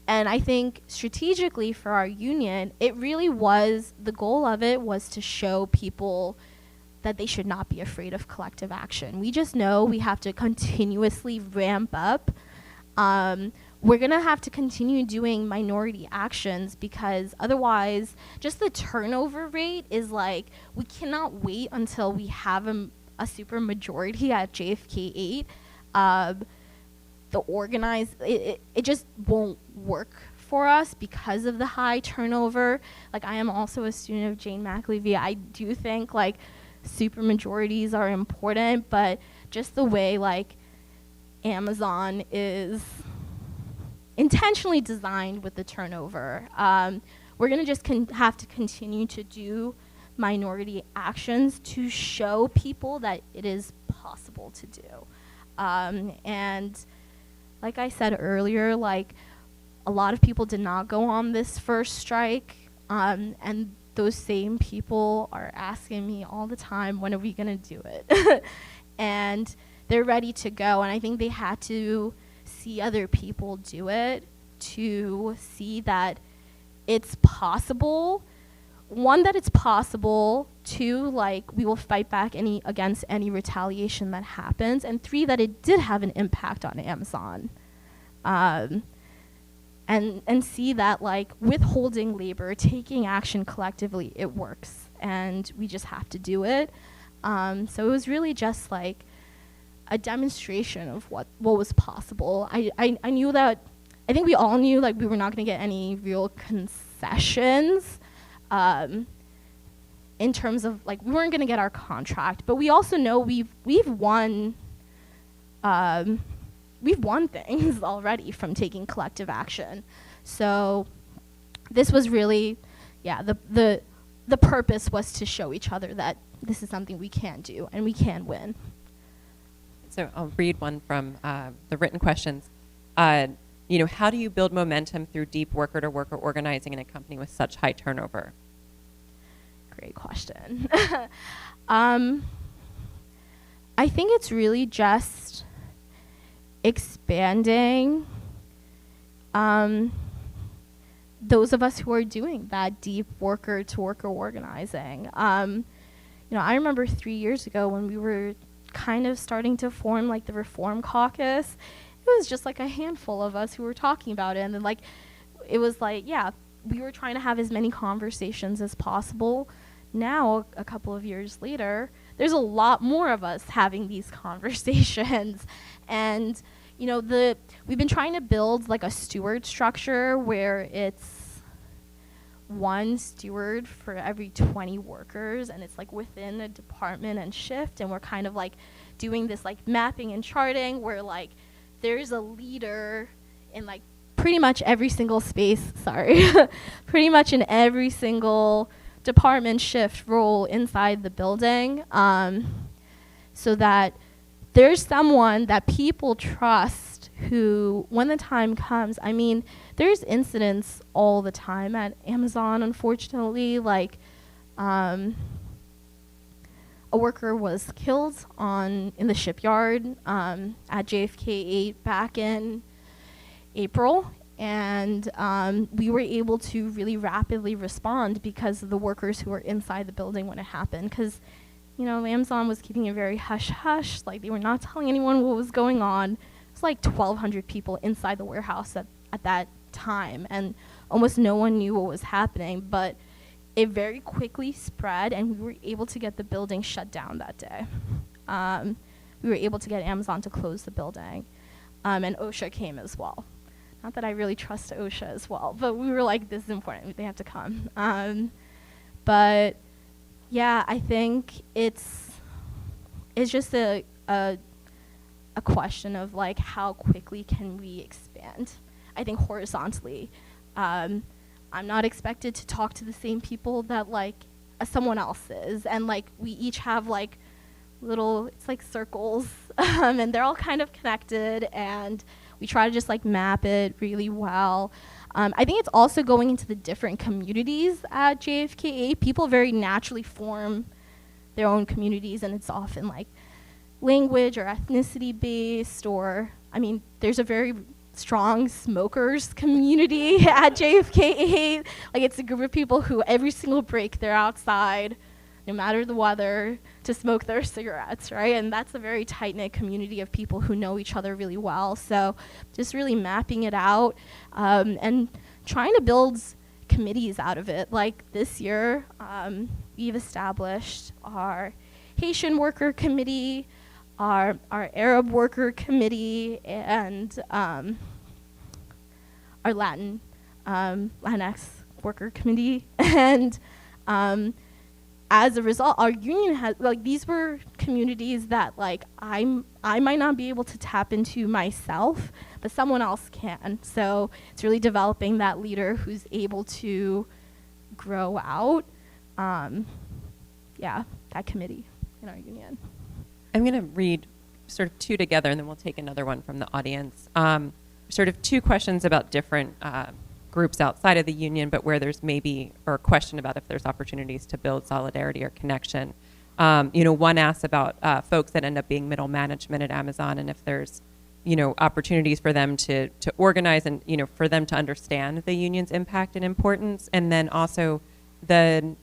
And I think strategically for our union, it really was, the goal of it was to show people that they should not be afraid of collective action. We just know we have to continuously ramp up. We're going to have to continue doing minority actions, because otherwise just the turnover rate is like, we cannot wait until we have a super majority at JFK 8. The organized, it just won't work for us because of the high turnover. Like, I am also a student of Jane McAlevey. I do think, like, super majorities are important, but just the way, like, Amazon is intentionally designed with the turnover, we're going to just have to continue to do minority actions to show people that it is possible to do. And like I said earlier, like, a lot of people did not go on this first strike, and those same people are asking me all the time, when are we going to do it? And they're ready to go, and I think they had to see other people do it to see that it's possible. One, that it's possible. Two, like, we will fight back against any retaliation that happens. And three, that it did have an impact on Amazon. And see that, like, withholding labor, taking action collectively, it works. And we just have to do it. So it was really just, like, a demonstration of what was possible. I knew that, I think we all knew, like, we were not going to get any real concessions. In terms of, like, we weren't going to get our contract, but we also know we've won things already from taking collective action. So this was really, the purpose was to show each other that this is something we can do and we can win. So I'll read one from the written questions. How do you build momentum through deep worker-to-worker organizing in a company with such high turnover? Great question. I think it's really just expanding those of us who are doing that deep worker-to-worker organizing. I remember 3 years ago when we were kind of starting to form, like, the Reform Caucus. It was just like a handful of us who were talking about it, and then, like, it was like, we were trying to have as many conversations as possible. Now, a couple of years later, there's a lot more of us having these conversations. And, we've been trying to build, like, a steward structure where it's one steward for every 20 workers, and it's, like, within a department and shift, and we're kind of, like, doing this, like, mapping and charting where, like, there's a leader in, like, pretty much every single space, pretty much in every single department, shift, role inside the building, so that there's someone that people trust who, when the time comes, I mean, there's incidents all the time at Amazon, unfortunately, like, a worker was killed in the shipyard at JFK 8 back in April, and we were able to really rapidly respond because of the workers who were inside the building when it happened, because, Amazon was keeping it very hush-hush, like, they were not telling anyone what was going on. was like 1,200 people inside the warehouse at that time, and almost no one knew what was happening, but it very quickly spread, and we were able to get the building shut down that day. We were able to get Amazon to close the building, and OSHA came as well. Not that I really trust OSHA as well, but we were like, this is important, they have to come. But yeah, I think it's just a question of like how quickly can we expand. I think horizontally, I'm not expected to talk to the same people that like someone else is, and like we each have like little, it's like circles, and they're all kind of connected, and we try to just like map it really well. I think it's also going into the different communities at JFK. People very naturally form their own communities, and it's often like language or ethnicity based, or I mean, there's a very strong smokers community at JFK. Like it's a group of people who every single break they're outside, no matter the weather, to smoke their cigarettes, right? And that's a very tight-knit community of people who know each other really well. So just really mapping it out and trying to build committees out of it. Like this year, we've established our Haitian worker committee, our Arab worker committee, and our Latinx worker committee. And as a result, our union has, like, these were communities that like I might not be able to tap into myself, but someone else can. So it's really developing that leader who's able to grow out that committee in our union. I'm going to read sort of two together, and then we'll take another one from the audience. Sort of two questions about different groups outside of the union, but where there's maybe, or a question about if there's opportunities to build solidarity or connection. One asks about folks that end up being middle management at Amazon, and if there's, opportunities for them to organize and, for them to understand the union's impact and importance. And then also the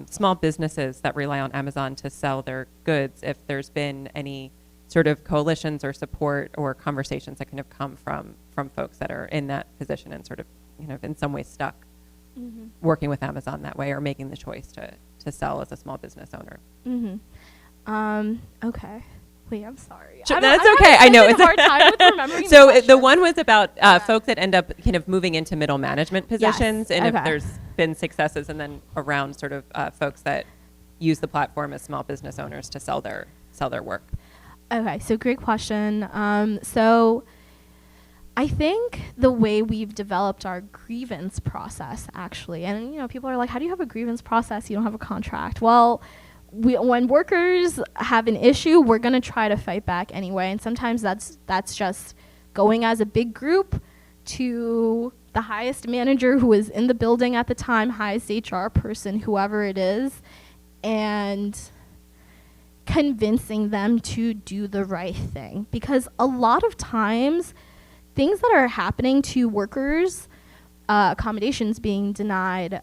small businesses that rely on Amazon to sell their goods, if there's been any sort of coalitions or support or conversations that kind of come from folks that are in that position and sort of, in some way stuck working with Amazon that way, or making the choice to sell as a small business owner. Okay. Wait, I'm sorry. Sure, that's okay. I know it's a hard time with remembering. So the one was about folks that end up kind of moving into middle management positions, and if there's been successes, and then around sort of folks that use the platform as small business owners to sell their work. Okay, so great question. So I think the way we've developed our grievance process, actually, and people are like, how do you have a grievance process? You don't have a contract. Well, when workers have an issue, we're going to try to fight back anyway. And sometimes that's just going as a big group to the highest manager who was in the building at the time, highest HR person, whoever it is, and convincing them to do the right thing. Because a lot of times, things that are happening to workers, accommodations being denied,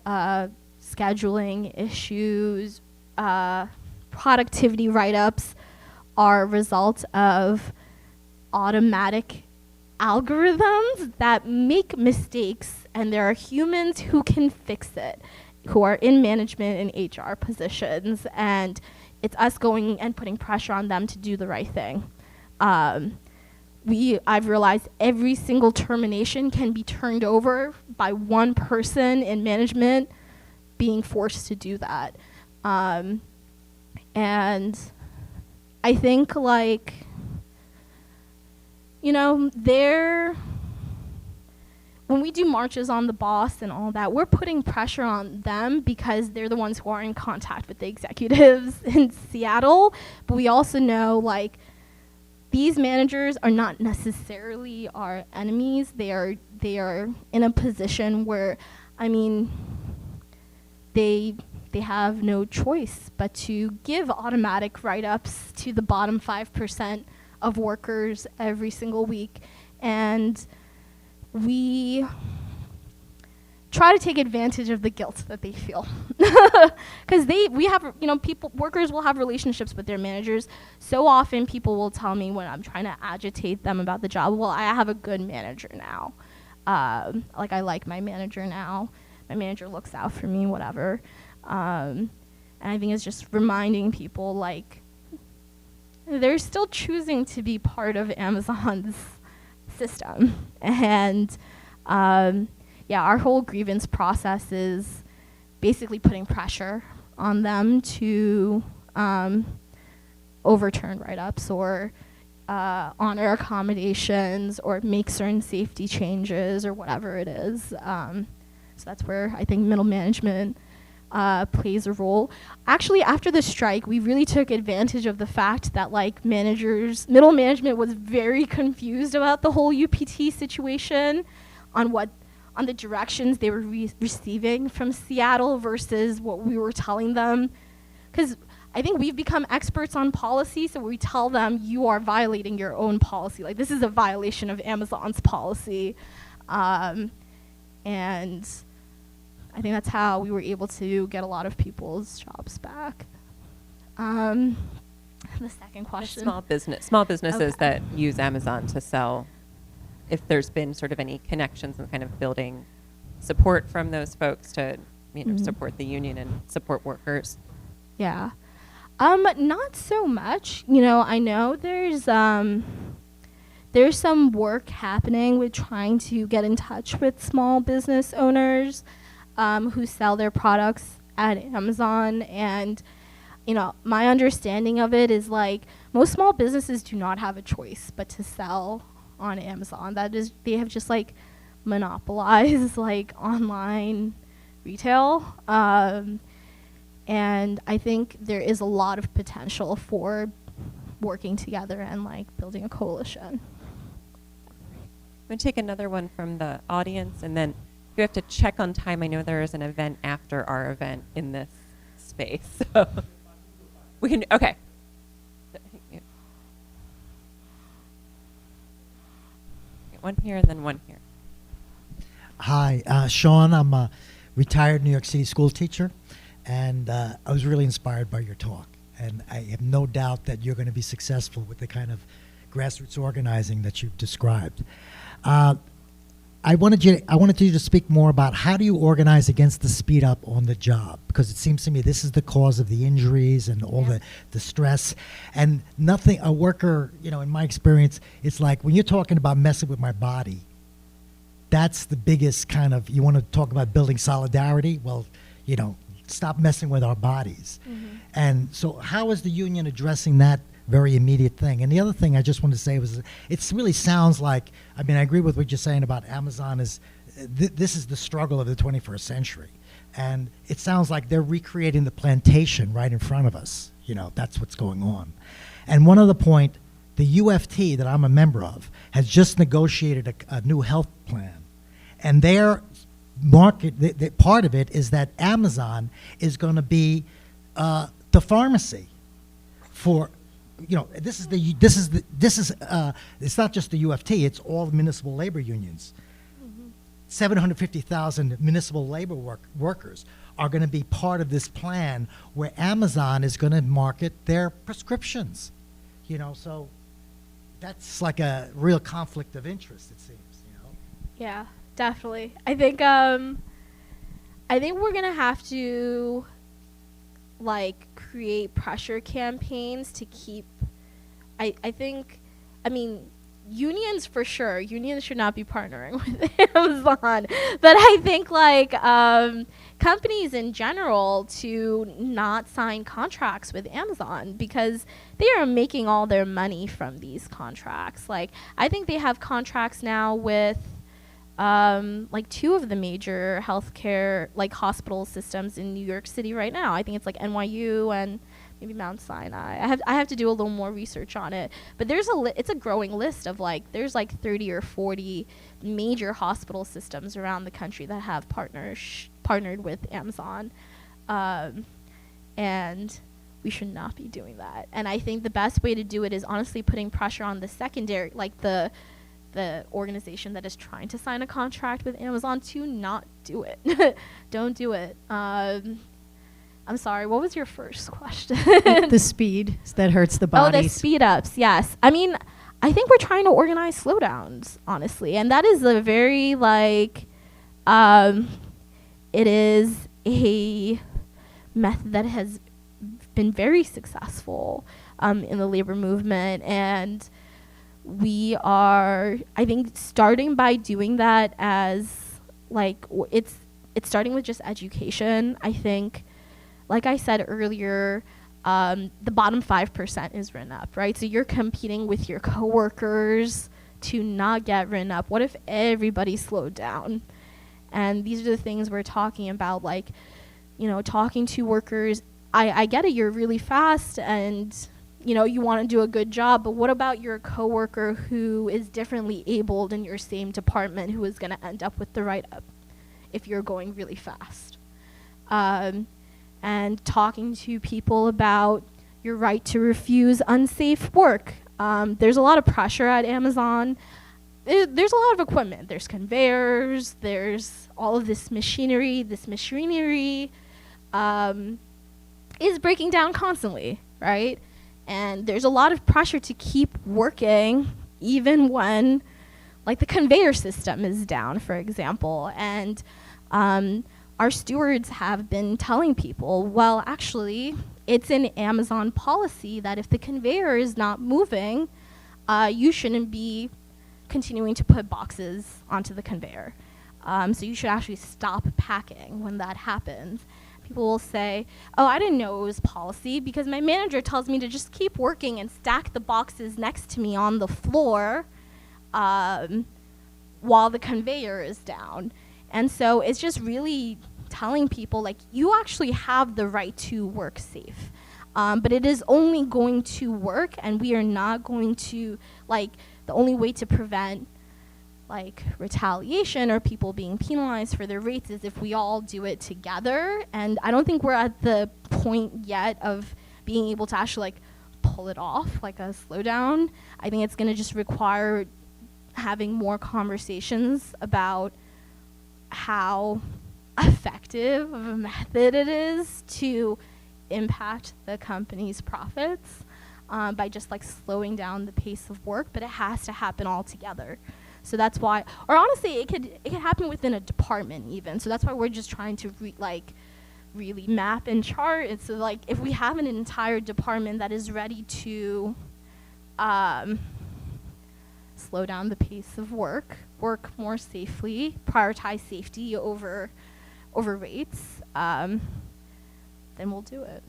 scheduling issues, productivity write-ups, are a result of automatic algorithms that make mistakes, and there are humans who can fix it, who are in management and HR positions, and it's us going and putting pressure on them to do the right thing. I've realized every single termination can be turned over by one person in management being forced to do that. And I think, like, when we do marches on the boss and all that, we're putting pressure on them because they're the ones who are in contact with the executives in Seattle. But we also know, like, these managers are not necessarily our enemies. They are in a position where, they have no choice but to give automatic write-ups to the bottom 5% of workers every single week. And we try to take advantage of the guilt that they feel. Because workers will have relationships with their managers. So often people will tell me when I'm trying to agitate them about the job, well, I have a good manager now. Like, I like my manager now. My manager looks out for me, whatever. And I think it's just reminding people, like, they're still choosing to be part of Amazon's system. And our whole grievance process is basically putting pressure on them to overturn write-ups or honor accommodations or make certain safety changes or whatever it is. So that's where I think middle management plays a role. Actually, after the strike, we really took advantage of the fact that, like, middle management was very confused about the whole UPT situation, on the directions they were receiving from Seattle versus what we were telling them. Because I think we've become experts on policy, so we tell them, you are violating your own policy. Like, this is a violation of Amazon's policy. And I think that's how we were able to get a lot of people's jobs back. The second question. Small businesses Okay. that use Amazon to sell, if there's been sort of any connections and kind of building support from those folks to, support the union and support workers. Yeah. Not so much. I know there's some work happening with trying to get in touch with small business owners who sell their products at Amazon. And, my understanding of it is, like, most small businesses do not have a choice but to sell on Amazon. That is, they have just, like, monopolized, like, online retail. And I think there is a lot of potential for working together and, like, building a coalition. I'm going to take another one from the audience, and then you have to check on time. I know there is an event after our event in this space. So we can, okay. One here and then one here. Hi, Sean. I'm a retired New York City school teacher, and I was really inspired by your talk. And I have no doubt that you're going to be successful with the kind of grassroots organizing that you've described. I wanted you to speak more about how do you organize against the speed up on the job, because it seems to me this is the cause of the injuries and all the stress. And a worker, in my experience, it's like when you're talking about messing with my body, that's the biggest kind of, you want to talk about building solidarity? Well, stop messing with our bodies. Mm-hmm. And so how is the union addressing that very immediate thing? And the other thing I just wanted to say was, it really sounds like, I agree with what you're saying about Amazon is, this is the struggle of the 21st century. And it sounds like they're recreating the plantation right in front of us. That's what's going on. And one other point, the UFT that I'm a member of has just negotiated a new health plan. And their market, part of it is that Amazon is going to be the pharmacy for, it's not just the UFT, it's all the municipal labor unions. 750,000 municipal labor workers are going to be part of this plan where Amazon is going to market their prescriptions. So that's like a real conflict of interest, it seems. Yeah, definitely. I think we're gonna have to, like, create pressure campaigns to keep. I think, unions for sure. Unions should not be partnering with Amazon, but I think, like, companies in general to not sign contracts with Amazon because they are making all their money from these contracts. Like, I think they have contracts now with like 2 of the major healthcare, like, hospital systems in New York City right now. I think it's like NYU and maybe Mount Sinai. I have to do a little more research on it, but there's it's a growing list of, like, there's like 30 or 40 major hospital systems around the country that have partnered with Amazon, and we should not be doing that. And I think the best way to do it is honestly putting pressure on the secondary, like the the organization that is trying to sign a contract with Amazon to not do it. Don't do it. I'm sorry, what was your first question? The speed that hurts the Oh, bodies. the speed ups, yes. I mean, I think we're trying to organize slowdowns, honestly. And that is a very, like, it is a method that has been very successful in the labor movement. And we are, I think, starting by doing that as, like, it's starting with just education. I think, like I said earlier, the bottom 5% is written up, right? So you're competing with your coworkers to not get written up. What if everybody slowed down? And these are the things we're talking about, like, you know, talking to workers. I get it, you're really fast and, you know, you want to do a good job, but what about your coworker who is differently abled in your same department who is going to end up with the write-up if you're going really fast? And talking to people about your right to refuse unsafe work. There's a lot of pressure at Amazon. There's a lot of equipment. There's conveyors. There's all of this machinery. This machinery is breaking down constantly, right? And there's a lot of pressure to keep working even when, like, the conveyor system is down, for example. And our stewards have been telling people, well, actually, it's an Amazon policy that if the conveyor is not moving, you shouldn't be continuing to put boxes onto the conveyor. So you should actually stop packing when that happens. People will say, oh, I didn't know it was policy because my manager tells me to just keep working and stack the boxes next to me on the floor while the conveyor is down. And so it's just really telling people, like, you actually have the right to work safe. But it is only going to work, and we are not going to, like, the only way to prevent, like, retaliation or people being penalized for their rates is if we all do it together. And I don't think we're at the point yet of being able to actually, like, pull it off, like a slowdown. I think it's going to just require having more conversations about how effective of a method it is to impact the company's profits by just, like, slowing down the pace of work, but it has to happen all together. So that's why, or honestly, it could happen within a department even. So that's why we're just trying to really map and chart. It's so, like, if we have an entire department that is ready to slow down the pace of work more safely, prioritize safety over rates, then we'll do it.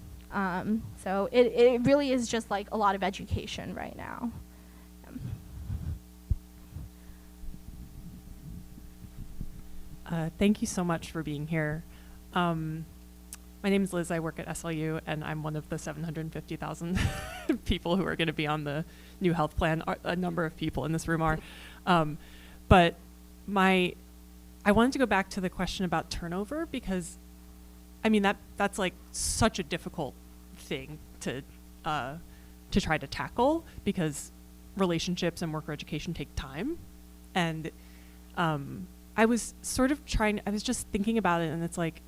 So it really is just, like, a lot of education right now. Thank you so much for being here. My name is Liz. I work at SLU, and I'm one of the 750,000 people who are going to be on the new health plan. A number of people in this room are. But I wanted to go back to the question about turnover because, I mean, that's like such a difficult thing to try to tackle because relationships and worker education take time. And I was just thinking about it, and it's like,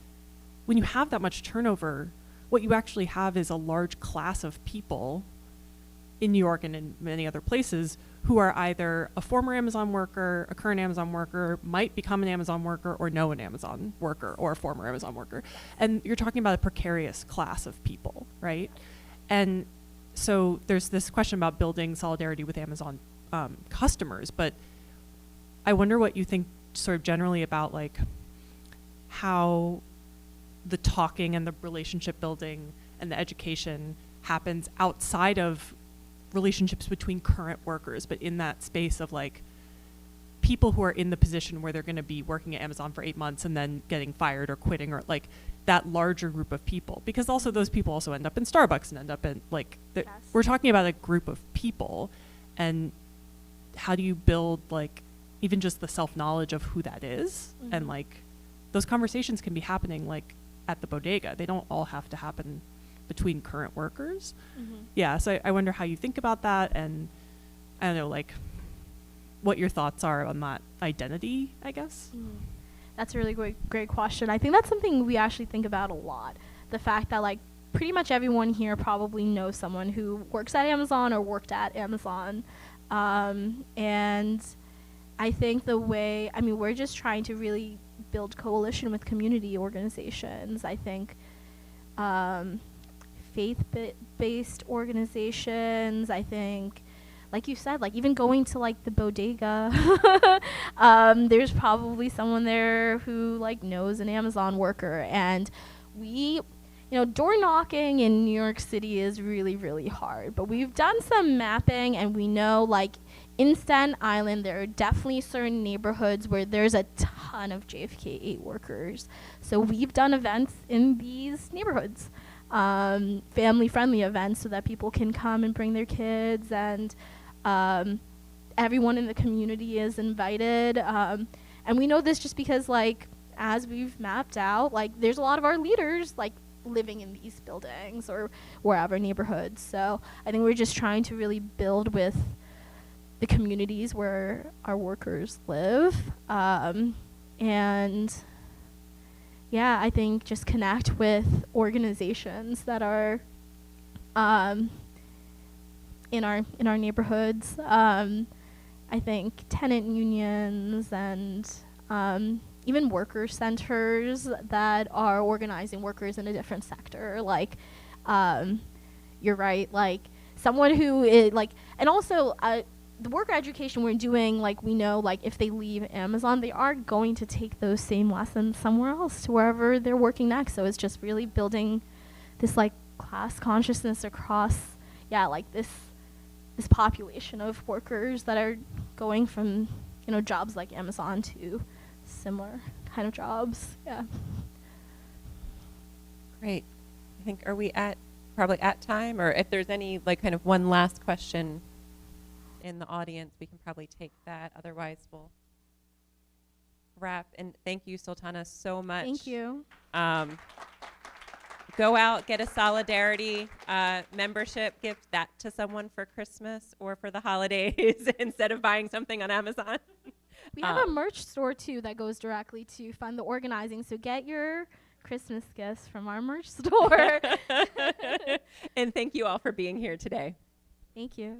when you have that much turnover, what you actually have is a large class of people in New York and in many other places who are either a former Amazon worker, a current Amazon worker, might become an Amazon worker, or know an Amazon worker or a former Amazon worker. And you're talking about a precarious class of people, right? And so there's this question about building solidarity with Amazon customers, but I wonder what you think sort of generally about, like, how the talking and the relationship building and the education happens outside of relationships between current workers, but in that space of, like, people who are in the position where they're going to be working at Amazon for 8 months and then getting fired or quitting, or, like, that larger group of people. Because also those people also end up in Starbucks and end up in, like, Yes. We're talking about a group of people, and how do you build, like, even just the self-knowledge of who that is? Mm-hmm. And, like, those conversations can be happening, like, at the bodega. They don't all have to happen between current workers. Mm-hmm. Yeah, so I wonder how you think about that, and I don't know, like, what your thoughts are on that identity, I guess. That's a really great question. I think that's something we actually think about a lot. The fact that like pretty much everyone here probably knows someone who works at Amazon or worked at Amazon. And I think we're just trying to really build coalition with community organizations. I think faith-based organizations, I think, like you said, like even going to like the bodega, there's probably someone there who like knows an Amazon worker. And door knocking in New York City is really, really hard. But we've done some mapping, and we know like in Staten Island, there are definitely certain neighborhoods where there's a ton of JFK 8 workers. So we've done events in these neighborhoods, family-friendly events, so that people can come and bring their kids, and everyone in the community is invited. And we know this just because, like, as we've mapped out, like, there's a lot of our leaders, like, living in these buildings or wherever neighborhoods. So I think we're just trying to really build with the communities where our workers live. And yeah, I think just connect with organizations that are in our neighborhoods. I think tenant unions and even worker centers that are organizing workers in a different sector. Like, you're right, like someone who is like, and also the worker education we're doing, like we know, like if they leave Amazon, they are going to take those same lessons somewhere else, to wherever they're working next. So it's just really building this like class consciousness across, like this population of workers that are going from, jobs like Amazon to similar kind of jobs. Yeah. Great. I think, are we probably at time? Or if there's any like kind of one last question in the audience, we can probably take that. Otherwise, we'll wrap. And thank you, Sultana, so much. Thank you. Go out, get a Solidarity membership, give that to someone for Christmas or for the holidays instead of buying something on Amazon. We have a merch store, too, that goes directly to fund the organizing. So get your Christmas gifts from our merch store. And thank you all for being here today. Thank you.